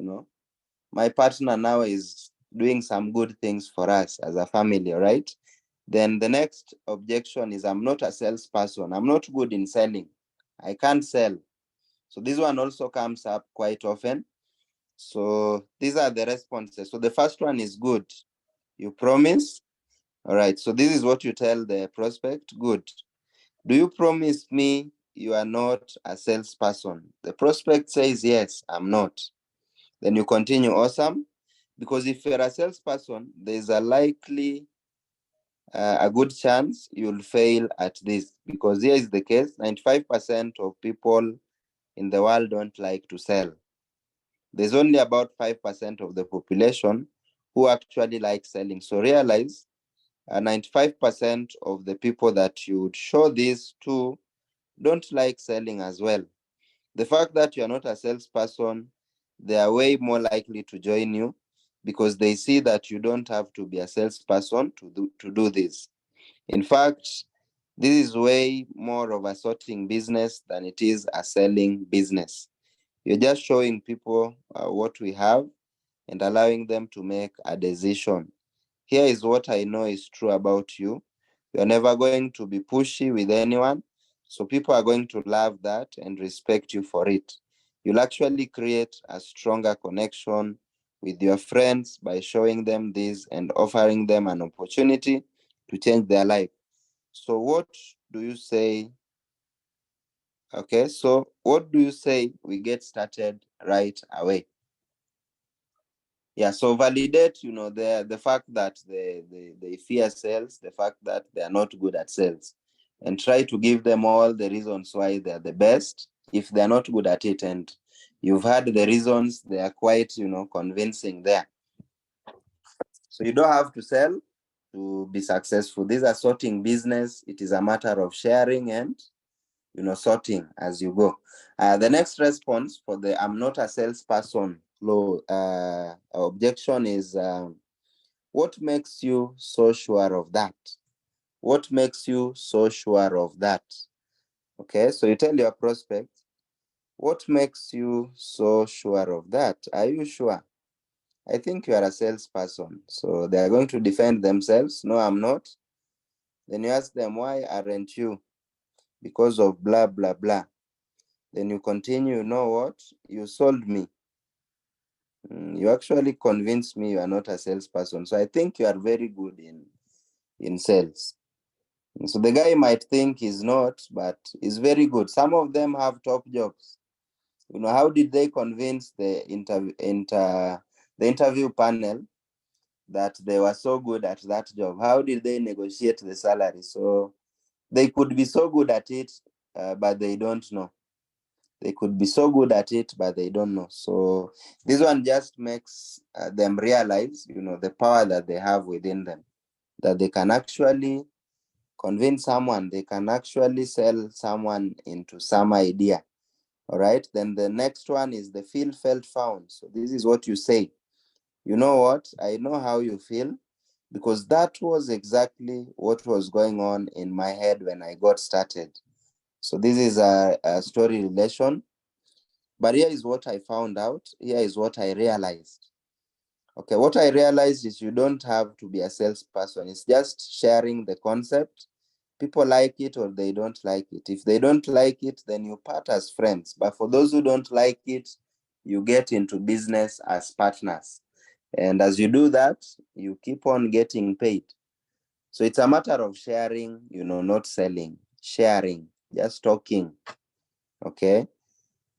my partner now is doing some good things for us as a family, right? Then the next objection is, I'm not a salesperson. I'm not good in selling. I can't sell. So this one also comes up quite often. So these are the responses. So the first one is good. You promise. All right. So this is what you tell the prospect. Good. Do you promise me you are not a salesperson? The prospect says, yes, I'm not. Then you continue. Awesome. Because if you're a salesperson, there's a good chance you'll fail at this, because here is the case: 95% of people in the world don't like to sell. There's only about 5% of the population who actually like selling. So realize 95% of the people that you would show this to don't like selling as well. The fact that you're not a salesperson, they are way more likely to join you, because they see that you don't have to be a salesperson to do this. In fact, this is way more of a sorting business than it is a selling business. You're just showing people what we have and allowing them to make a decision. Here is what I know is true about you. You're never going to be pushy with anyone. So people are going to love that and respect you for it. You'll actually create a stronger connection with your friends by showing them this and offering them an opportunity to change their life. So what do you say? Okay, so what do you say we get started right away? Yeah, so validate, the fact that they fear sales, the fact that they are not good at sales, and try to give them all the reasons why they're the best if they're not good at it. And you've heard the reasons, they are quite, convincing there. So you don't have to sell to be successful. This is a sorting business. It is a matter of sharing and sorting as you go. The next response for the I'm not a salesperson objection is What makes you so sure of that? What makes you so sure of that? Okay, so you tell your prospect, what makes you so sure of that? Are you sure? I think you are a salesperson. So they are going to defend themselves. No, I'm not. Then you ask them, why aren't you? Because of blah, blah, blah. Then you continue, you know what? You sold me. You actually convinced me you are not a salesperson. So I think you are very good in sales. So the guy might think he's not, but he's very good. Some of them have top jobs. How did they convince the interview panel that they were so good at that job? How did they negotiate the salary? So they could be so good at it, but they don't know. They could be so good at it, but they don't know. So this one just makes them realize, the power that they have within them, that they can actually convince someone, they can actually sell someone into some idea. All right. Then the next one is the feel, felt, found. So this is what you say. You know what? I know how you feel, because that was exactly what was going on in my head when I got started. So this is a story relation. But here is what I found out. Here is what I realized. Okay, what I realized is you don't have to be a salesperson. It's just sharing the concept. People like it or they don't like it. If they don't like it, then you part as friends. But for those who don't like it, you get into business as partners. And as you do that, you keep on getting paid. So it's a matter of sharing, not selling. Sharing, just talking. Okay.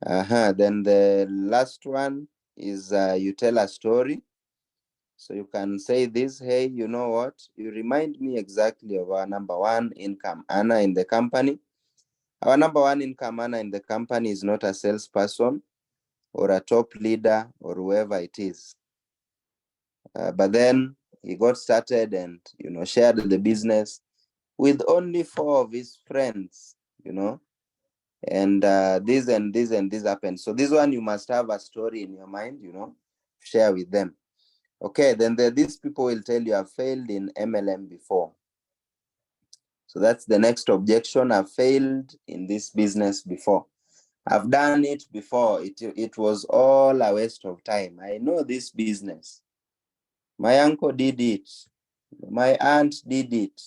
Then the last one is you tell a story. So you can say this, hey, you know what? You remind me exactly of our number one income earner in the company. Our number one income earner in the company is not a salesperson or a top leader or whoever it is. But then he got started and, shared the business with only 4 of his friends, and this and this and this happened. So this one, you must have a story in your mind, share with them. Okay, then these people will tell you, I've failed in MLM before. So that's the next objection. I've failed in this business before. I've done it before. It was all a waste of time. I know this business. My uncle did it. My aunt did it.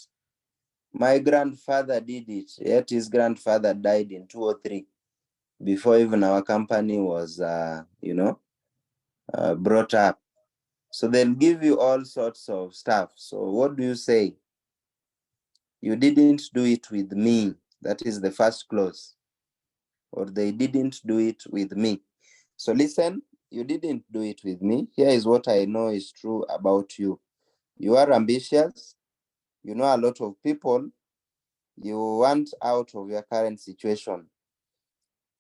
My grandfather did it. Yet his grandfather died in 2003 before even our company was, brought up. So they'll give you all sorts of stuff. So what do you say? You didn't do it with me. That is the first clause. Or they didn't do it with me. So listen, you didn't do it with me. Here is what I know is true about you. You are ambitious. You know a lot of people. You want out of your current situation.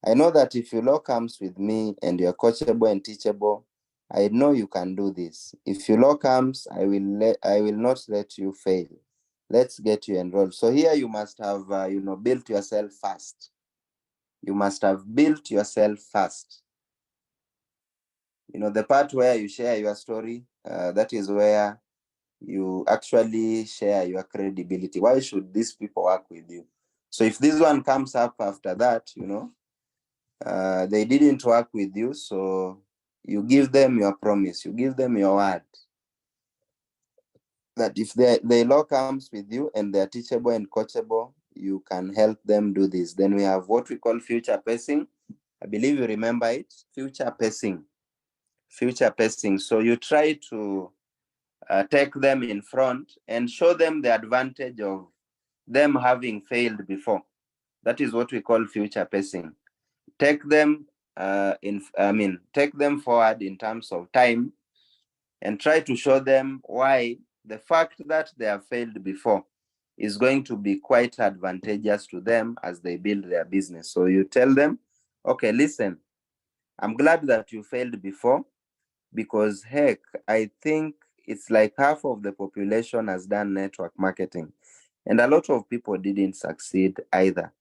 I know that if you lock arms with me and you're coachable and teachable, I know you can do this. If you lock arms, I will not let you fail. Let's get you enrolled. So here you must have, built yourself first. You must have built yourself first. The part where you share your story, that is where you actually share your credibility. Why should these people work with you? So if this one comes up after that, they didn't work with you, so you give them your promise, you give them your word that if they lock arms with you and they're teachable and coachable, you can help them do this. Then we have what we call future pacing. I believe you remember it. Future pacing. So you try to take them in front and show them the advantage of them having failed before. That is what we call future pacing. Take them take them forward in terms of time and try to show them why the fact that they have failed before is going to be quite advantageous to them as they build their business. So you tell them, okay, listen, I'm glad that you failed before, because heck, I think it's like half of the population has done network marketing and a lot of people didn't succeed either.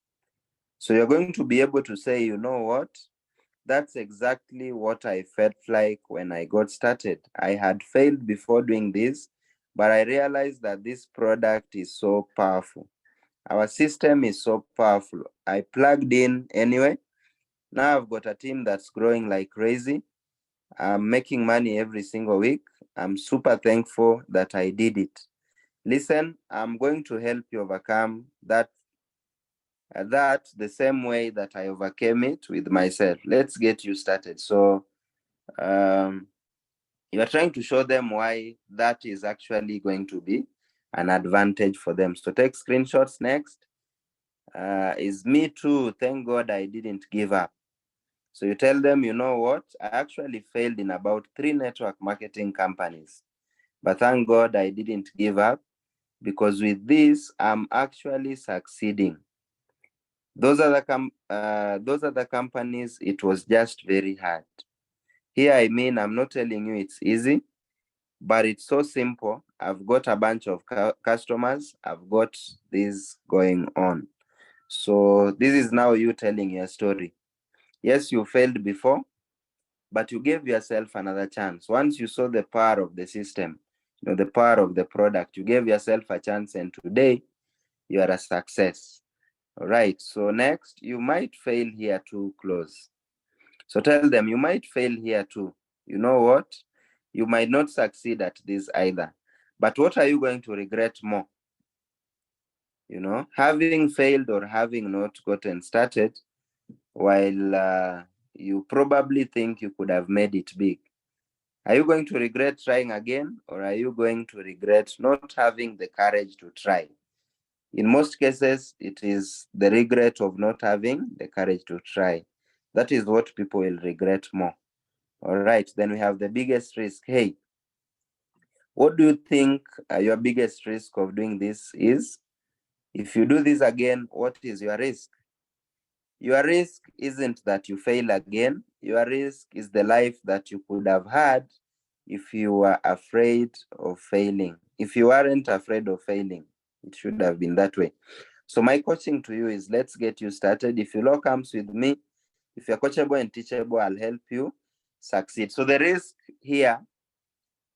So you're going to be able to say, you know what? That's exactly what I felt like when I got started. I had failed before doing this, but I realized that this product is so powerful. Our system is so powerful. I plugged in anyway. Now I've got a team that's growing like crazy. I'm making money every single week. I'm super thankful that I did it. Listen, I'm going to help you overcome that the same way that I overcame it with myself. Let's get you started. So you are trying to show them why that is actually going to be an advantage for them. So take screenshots next. Is me too. Thank God I didn't give up. So you tell them, you know what? I actually failed in about 3 network marketing companies. But thank God I didn't give up, because with this, I'm actually succeeding. Those are the companies, it was just very hard. Here, I mean, I'm not telling you it's easy, but it's so simple. I've got a bunch of customers. I've got this going on. So this is now you telling your story. Yes, you failed before, but you gave yourself another chance. Once you saw the power of the system, the power of the product, you gave yourself a chance, and today you are a success. All right. So next, you might fail here too, close. So tell them you might fail here too. You know what? You might not succeed at this either. But what are you going to regret more? Having failed or having not gotten started, while you probably think you could have made it big. Are you going to regret trying again, or are you going to regret not having the courage to try? In most cases, it is the regret of not having the courage to try. That is what people will regret more. All right, then we have the biggest risk. Hey, what do you think your biggest risk of doing this is? If you do this again, what is your risk? Your risk isn't that you fail again. Your risk is the life that you could have had if you were afraid of failing. If you weren't afraid of failing, it should have been that way. So my coaching to you is, let's get you started. If you law comes with me, if you're coachable and teachable, I'll help you succeed. So the risk here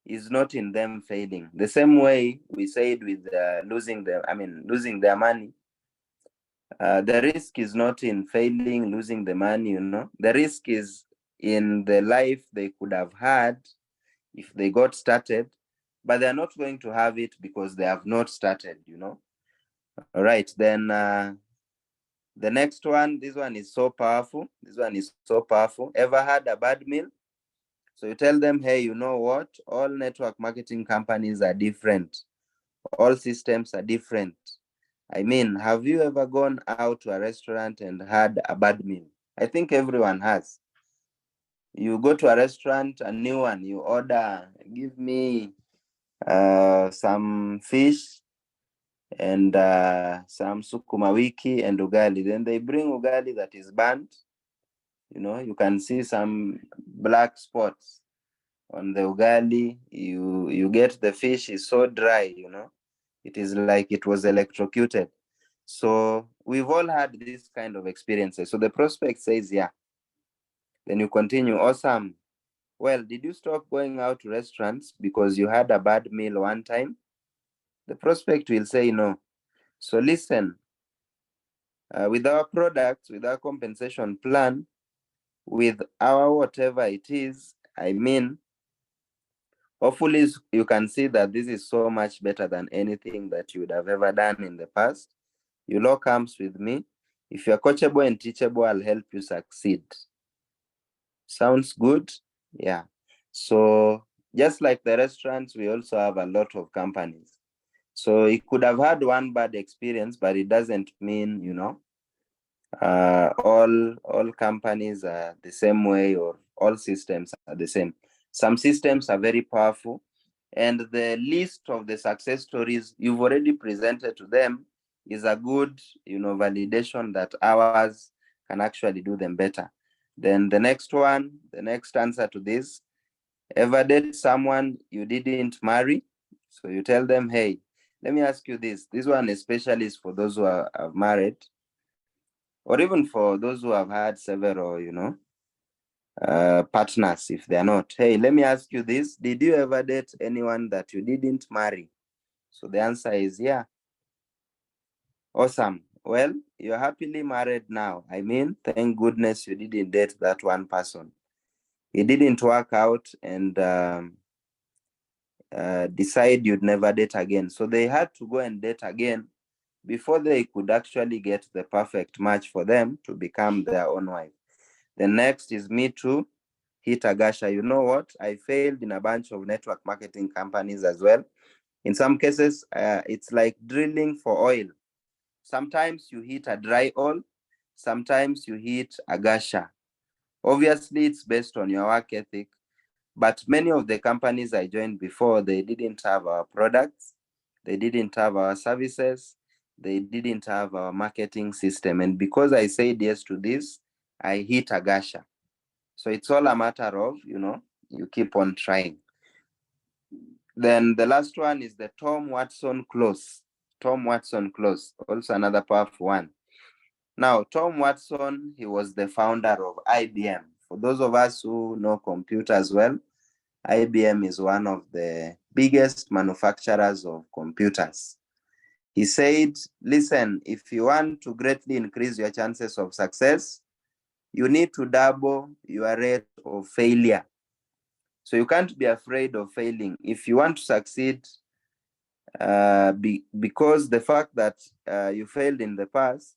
is not in them failing. The same way we said with losing their money. The risk is not in failing, losing the money, The risk is in the life they could have had if they got started, but they're not going to have it because they have not started, All right, then the next one, this one is so powerful. Ever had a bad meal? So you tell them, hey, you know what? All network marketing companies are different. All systems are different. I mean, have you ever gone out to a restaurant and had a bad meal? I think everyone has. You go to a restaurant, a new one, you order, give me some fish and some sukuma wiki and ugali. Then they bring ugali that is burnt. You can see some black spots on the ugali. You get the fish is so dry, it is like it was electrocuted. So we've all had this kind of experiences. So the prospect says, yeah. Then you continue, awesome. Well, did you stop going out to restaurants because you had a bad meal one time? The prospect will say no. So listen, with our products, with our compensation plan, with our whatever it is, I mean, hopefully you can see that this is so much better than anything that you would have ever done in the past. You law comes with me. If you're coachable and teachable, I'll help you succeed. Sounds good? Yeah. So just like the restaurants, we also have a lot of companies. So you could have had one bad experience, but it doesn't mean, all companies are the same way, or all systems are the same. Some systems are very powerful, and the list of the success stories you've already presented to them is a good, validation that ours can actually do them better. Then the next answer to this, ever date someone you didn't marry? So you tell them, hey, let me ask you this. This one especially is for those who are married, or even for those who have had several, partners if they are not. Hey, let me ask you this. Did you ever date anyone that you didn't marry? So the answer is yeah. Awesome. Well, you're happily married now. I mean, thank goodness you didn't date that one person. It didn't work out and decide you'd never date again. So they had to go and date again before they could actually get the perfect match for them to become their own wife. The next is me too. Hit Agasha. You know what? I failed in a bunch of network marketing companies as well. In some cases, it's like drilling for oil. Sometimes you hit a dry oil, sometimes you hit Agasha. Obviously, it's based on your work ethic, but many of the companies I joined before, they didn't have our products, they didn't have our services, they didn't have our marketing system. And because I said yes to this, I hit Agasha. So it's all a matter of, you keep on trying. Then the last one is the Tom Watson clause. Tom Watson clause, also another powerful one. Now, Tom Watson, he was the founder of IBM. For those of us who know computers well, IBM is one of the biggest manufacturers of computers. He said, listen, if you want to greatly increase your chances of success, you need to double your rate of failure. So you can't be afraid of failing. If you want to succeed, because the fact that you failed in the past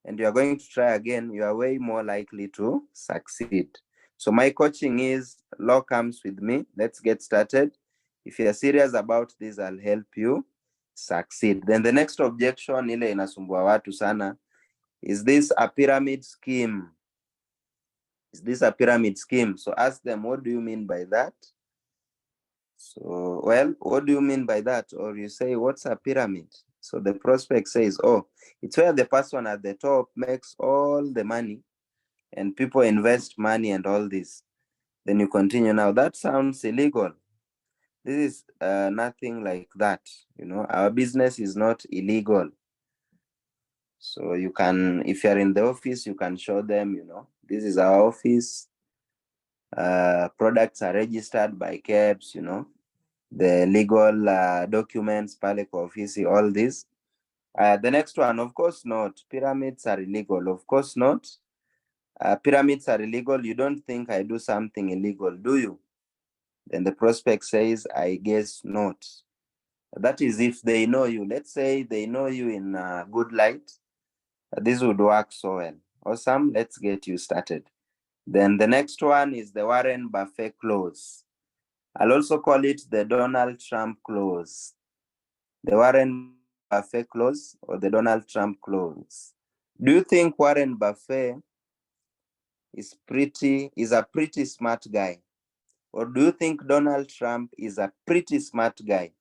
and you are going to try again, you are way more likely to succeed. So my coaching is law comes with me. Let's get started. If you're serious about this, I'll help you succeed. Then the next objection, ile inasumbua watu sana, is this a pyramid scheme? Is this a pyramid scheme? So ask them, what do you mean by that? So, well, what do you mean by that? Or you say, what's a pyramid? So the prospect says, oh, it's where the person at the top makes all the money and people invest money and all this. Then you continue. Now that sounds illegal. This is nothing like that. Our business is not illegal. So you can, if you're in the office, you can show them, this is our office. Products are registered by KEBS, the legal documents, pale kwa ofisi, all this. The next one, of course not. Pyramids are illegal. Of course not. Pyramids are illegal. You don't think I do something illegal, do you? Then the prospect says, I guess not. That is if they know you. Let's say they know you in a good light. This would work so well. Awesome. Let's get you started. Then the next one is the Warren Buffett clause. I'll also call it the Donald Trump clause. The Warren Buffett clause or the Donald Trump clause. Do you think Warren Buffett is a pretty smart guy? Or do you think Donald Trump is a pretty smart guy?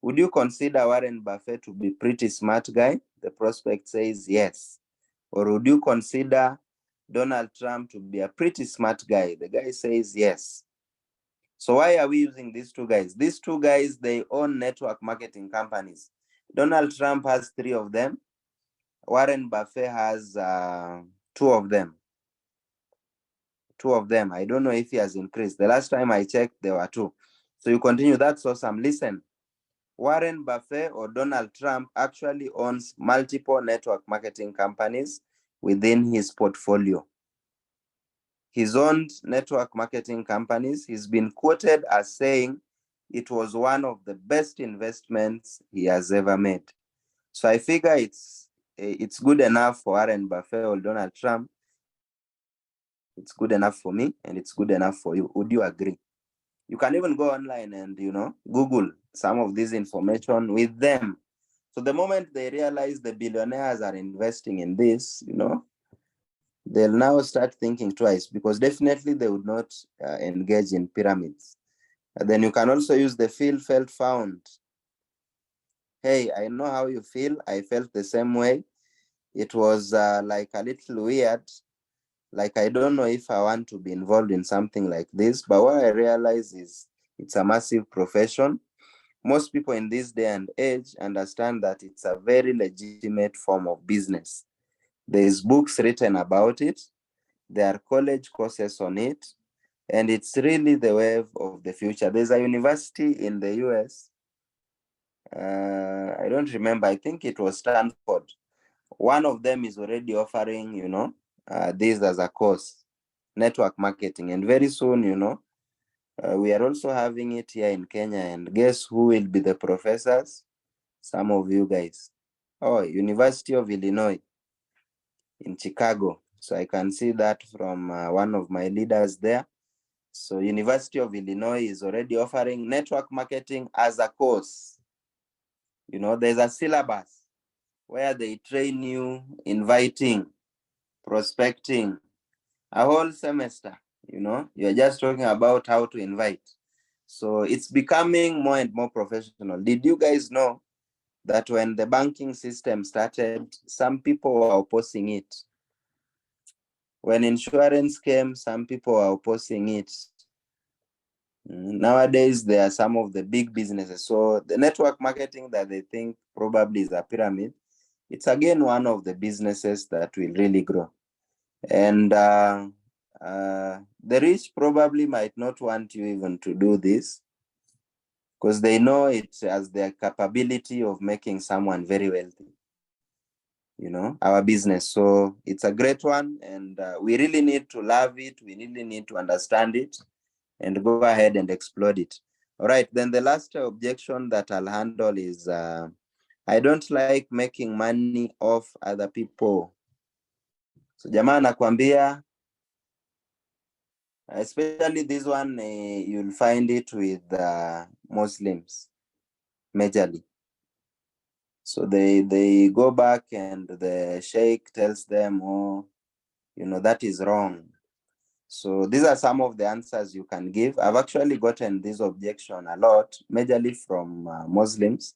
Would you consider Warren Buffett to be pretty smart guy? The prospect says yes. Or would you consider Donald Trump to be a pretty smart guy? The guy says yes. So why are we using these two guys? These two guys, they own network marketing companies. Donald Trump has 3 of them. Warren Buffett has 2 of them. 2 of them. I don't know if he has increased. The last time I checked, there were 2. So you continue. That's awesome. Listen, Warren Buffett or Donald Trump actually owns multiple network marketing companies within his portfolio. His own network marketing companies, he's been quoted as saying it was one of the best investments he has ever made. So I figure it's good enough for Warren Buffett or Donald Trump. It's good enough for me and it's good enough for you. Would you agree? You can even go online and, Google some of this information with them. So the moment they realize the billionaires are investing in this, they'll now start thinking twice because definitely they would not engage in pyramids. And then you can also use the feel, felt, found. Hey, I know how you feel. I felt the same way. It was like a little weird. Like, I don't know if I want to be involved in something like this, but what I realize is it's a massive profession. Most people in this day and age understand that it's a very legitimate form of business. There's books written about it. There are college courses on it, and it's really the wave of the future. There's a university in the US. I don't remember. I think it was Stanford. One of them is already offering, this as a course, network marketing. And very soon, we are also having it here in Kenya. And guess who will be the professors? Some of you guys. Oh, University of Illinois in Chicago. So I can see that from one of my leaders there. So University of Illinois is already offering network marketing as a course. There's a syllabus where they train you inviting, prospecting, a whole semester. You're just talking about how to invite. So it's becoming more and more professional. Did you guys know that when the banking system started, some people were opposing it? When insurance came, some people were opposing it. Nowadays, there are some of the big businesses. So the network marketing that they think probably is a pyramid, it's again one of the businesses that will really grow. And the rich probably might not want you even to do this because they know it as their capability of making someone very wealthy, our business. So it's a great one, and we really need to love it. We really need to understand it and go ahead and explode it. All right, then the last objection that I'll handle is I don't like making money off other people. So jamaa nakwambia, especially this one, you'll find it with Muslims majorly. So they go back and the sheikh tells them, oh, that is wrong. So these are some of the answers you can give. I've actually gotten this objection a lot, majorly from Muslims,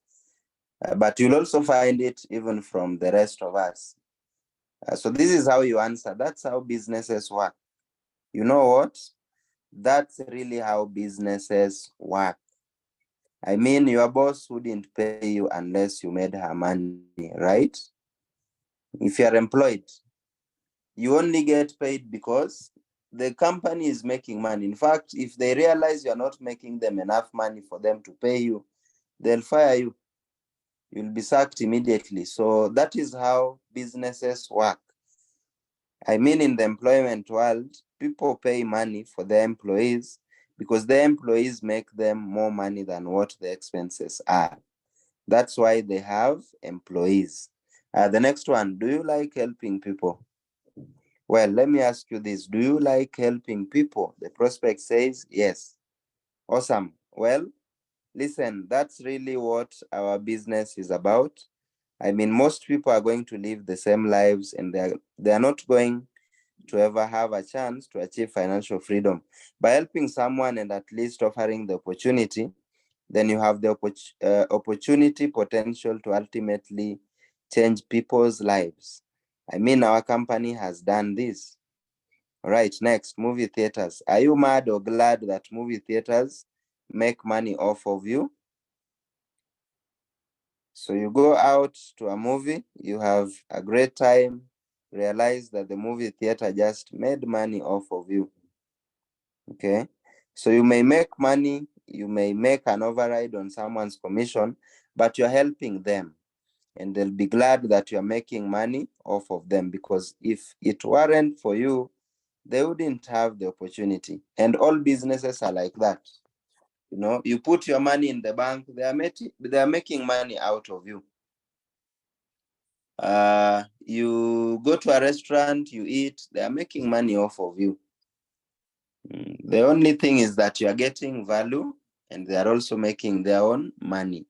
but you'll also find it even from the rest of us. So this is how you answer. That's how businesses work. You know what? That's really how businesses work. I mean, your boss wouldn't pay you unless you made her money, right? If you're employed, you only get paid because the company is making money. In fact, if they realize you're not making them enough money for them to pay you, they'll fire you. You'll be sacked immediately. So that is how businesses work. I mean, in the employment world, people pay money for their employees because their employees make them more money than what the expenses are. That's why they have employees. The next one, do you like helping people? Well, let me ask you this. Do you like helping people? The prospect says yes. Awesome. Well, listen, that's really what our business is about. I mean, most people are going to live the same lives and they're not going to ever have a chance to achieve financial freedom. By helping someone and at least offering the opportunity, then you have the opportunity potential to ultimately change people's lives. I mean, our company has done this. All right, next, movie theaters. Are you mad or glad that movie theaters make money off of you? So you go out to a movie, you have a great time, realize that the movie theater just made money off of you. Okay, so you may make money, you may make an override on someone's commission, but you're helping them and they'll be glad that you're making money off of them, because if it weren't for you, they wouldn't have the opportunity. And all businesses are like that. You put your money in the bank, they are making money out of you. You go to a restaurant, you eat, they are making money off of you. The only thing is that you are getting value and they are also making their own money.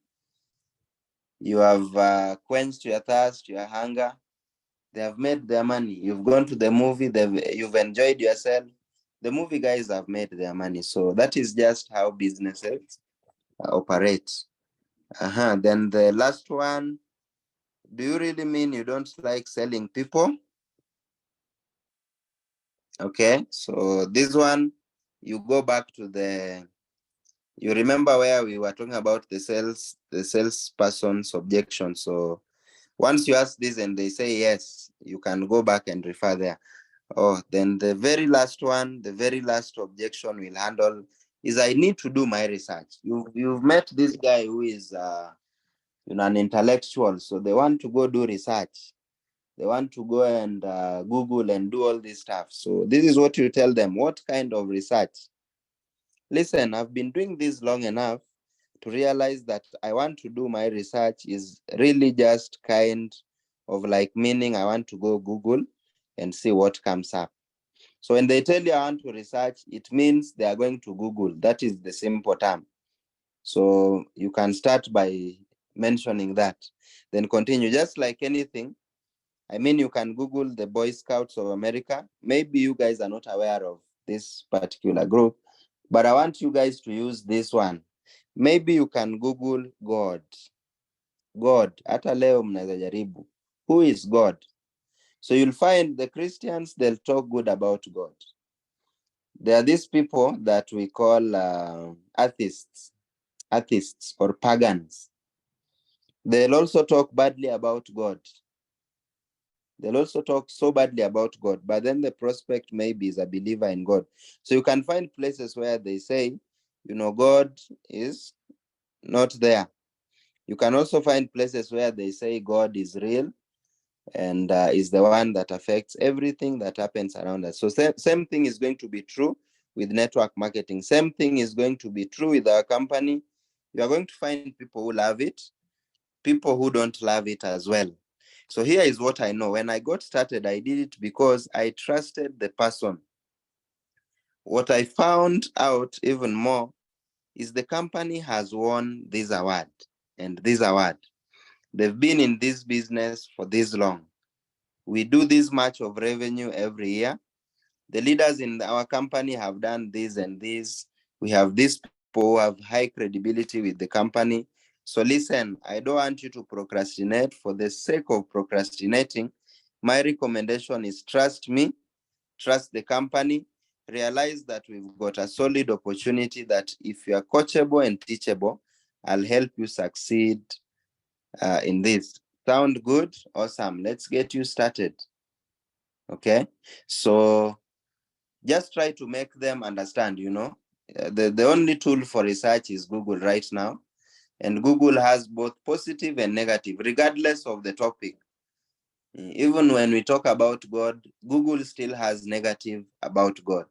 You have quenched your thirst, your hunger. They have made their money. You've gone to the movie, you've enjoyed yourself. The movie guys have made their money. So that is just how businesses operate. Then the last one, do you really mean you don't like selling people? Okay, so this one, you go back to you remember where we were talking about the salesperson's objection. So once you ask this and they say yes, you can go back and refer there. Oh, then the very last one, the very last objection we'll handle is I need to do my research. You've met this guy who is an intellectual, so they want to go do research. They want to go and Google and do all this stuff. So this is what you tell them. What kind of research? Listen, I've been doing this long enough to realize that I want to do my research is really just kind of like meaning I want to go Google and see what comes up. So when they tell you I want to research, it means they are going to Google. That is the simple term. So you can start by mentioning that. Then continue, just like anything. I mean, you can Google the Boy Scouts of America. Maybe you guys are not aware of this particular group, but I want you guys to use this one. Maybe you can Google God. God, hata leo mnaweza jaribu. Who is God? So you'll find the Christians, they'll talk good about God. There are these people that we call atheists or pagans. They'll also talk badly about God. They'll also talk so badly about God, but then the prospect maybe is a believer in God. So you can find places where they say, God is not there. You can also find places where they say God is real and is the one that affects everything that happens around us. So same thing is going to be true with network marketing. Same thing is going to be true with our company. You are going to find people who love it, people who don't love it as well. So here is what I know. When I got started, I did it because I trusted the person. What I found out even more is the company has won this award and this award. They've been in this business for this long. We do this much of revenue every year. The leaders in our company have done this and this. We have these people who have high credibility with the company. So listen, I don't want you to procrastinate for the sake of procrastinating. My recommendation is trust me, trust the company, realize that we've got a solid opportunity that if you are coachable and teachable, I'll help you succeed in this. Sound good? Awesome. Let's get you started. Okay. So just try to make them understand, the only tool for research is Google right now. And Google has both positive and negative, regardless of the topic. Even when we talk about God, Google still has negative about God.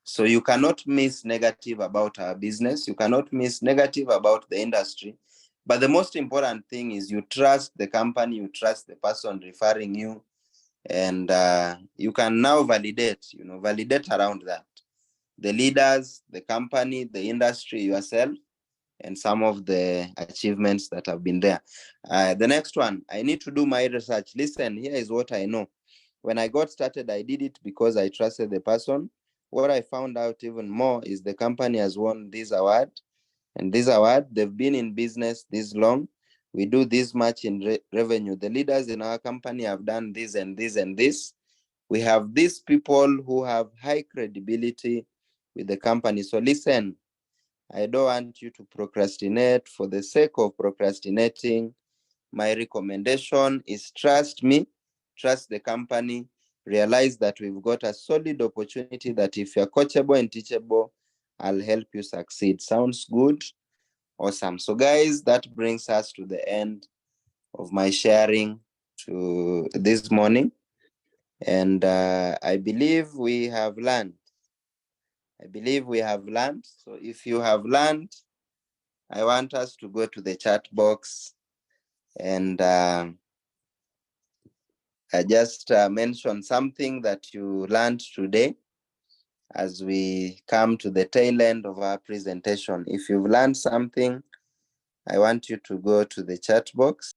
So you cannot miss negative about our business. You cannot miss negative about the industry. But the most important thing is you trust the company, you trust the person referring you, and you can now validate around that. The leaders, the company, the industry, yourself, and some of the achievements that have been there. The next one, I need to do my research. Listen, here is what I know. When I got started, I did it because I trusted the person. What I found out even more is the company has won this award. And this award, they've been in business this long. We do this much in revenue. The leaders in our company have done this and this and this. We have these people who have high credibility with the company. So listen, I don't want you to procrastinate for the sake of procrastinating. My recommendation is trust me, trust the company, realize that we've got a solid opportunity that if you're coachable and teachable, I'll help you succeed. Sounds good? Awesome. So guys, that brings us to the end of my sharing to this morning. And I believe we have learned. So if you have learned, I want us to go to the chat box and I just mention something that you learned today as we come to the tail end of our presentation. If you've learned something, I want you to go to the chat box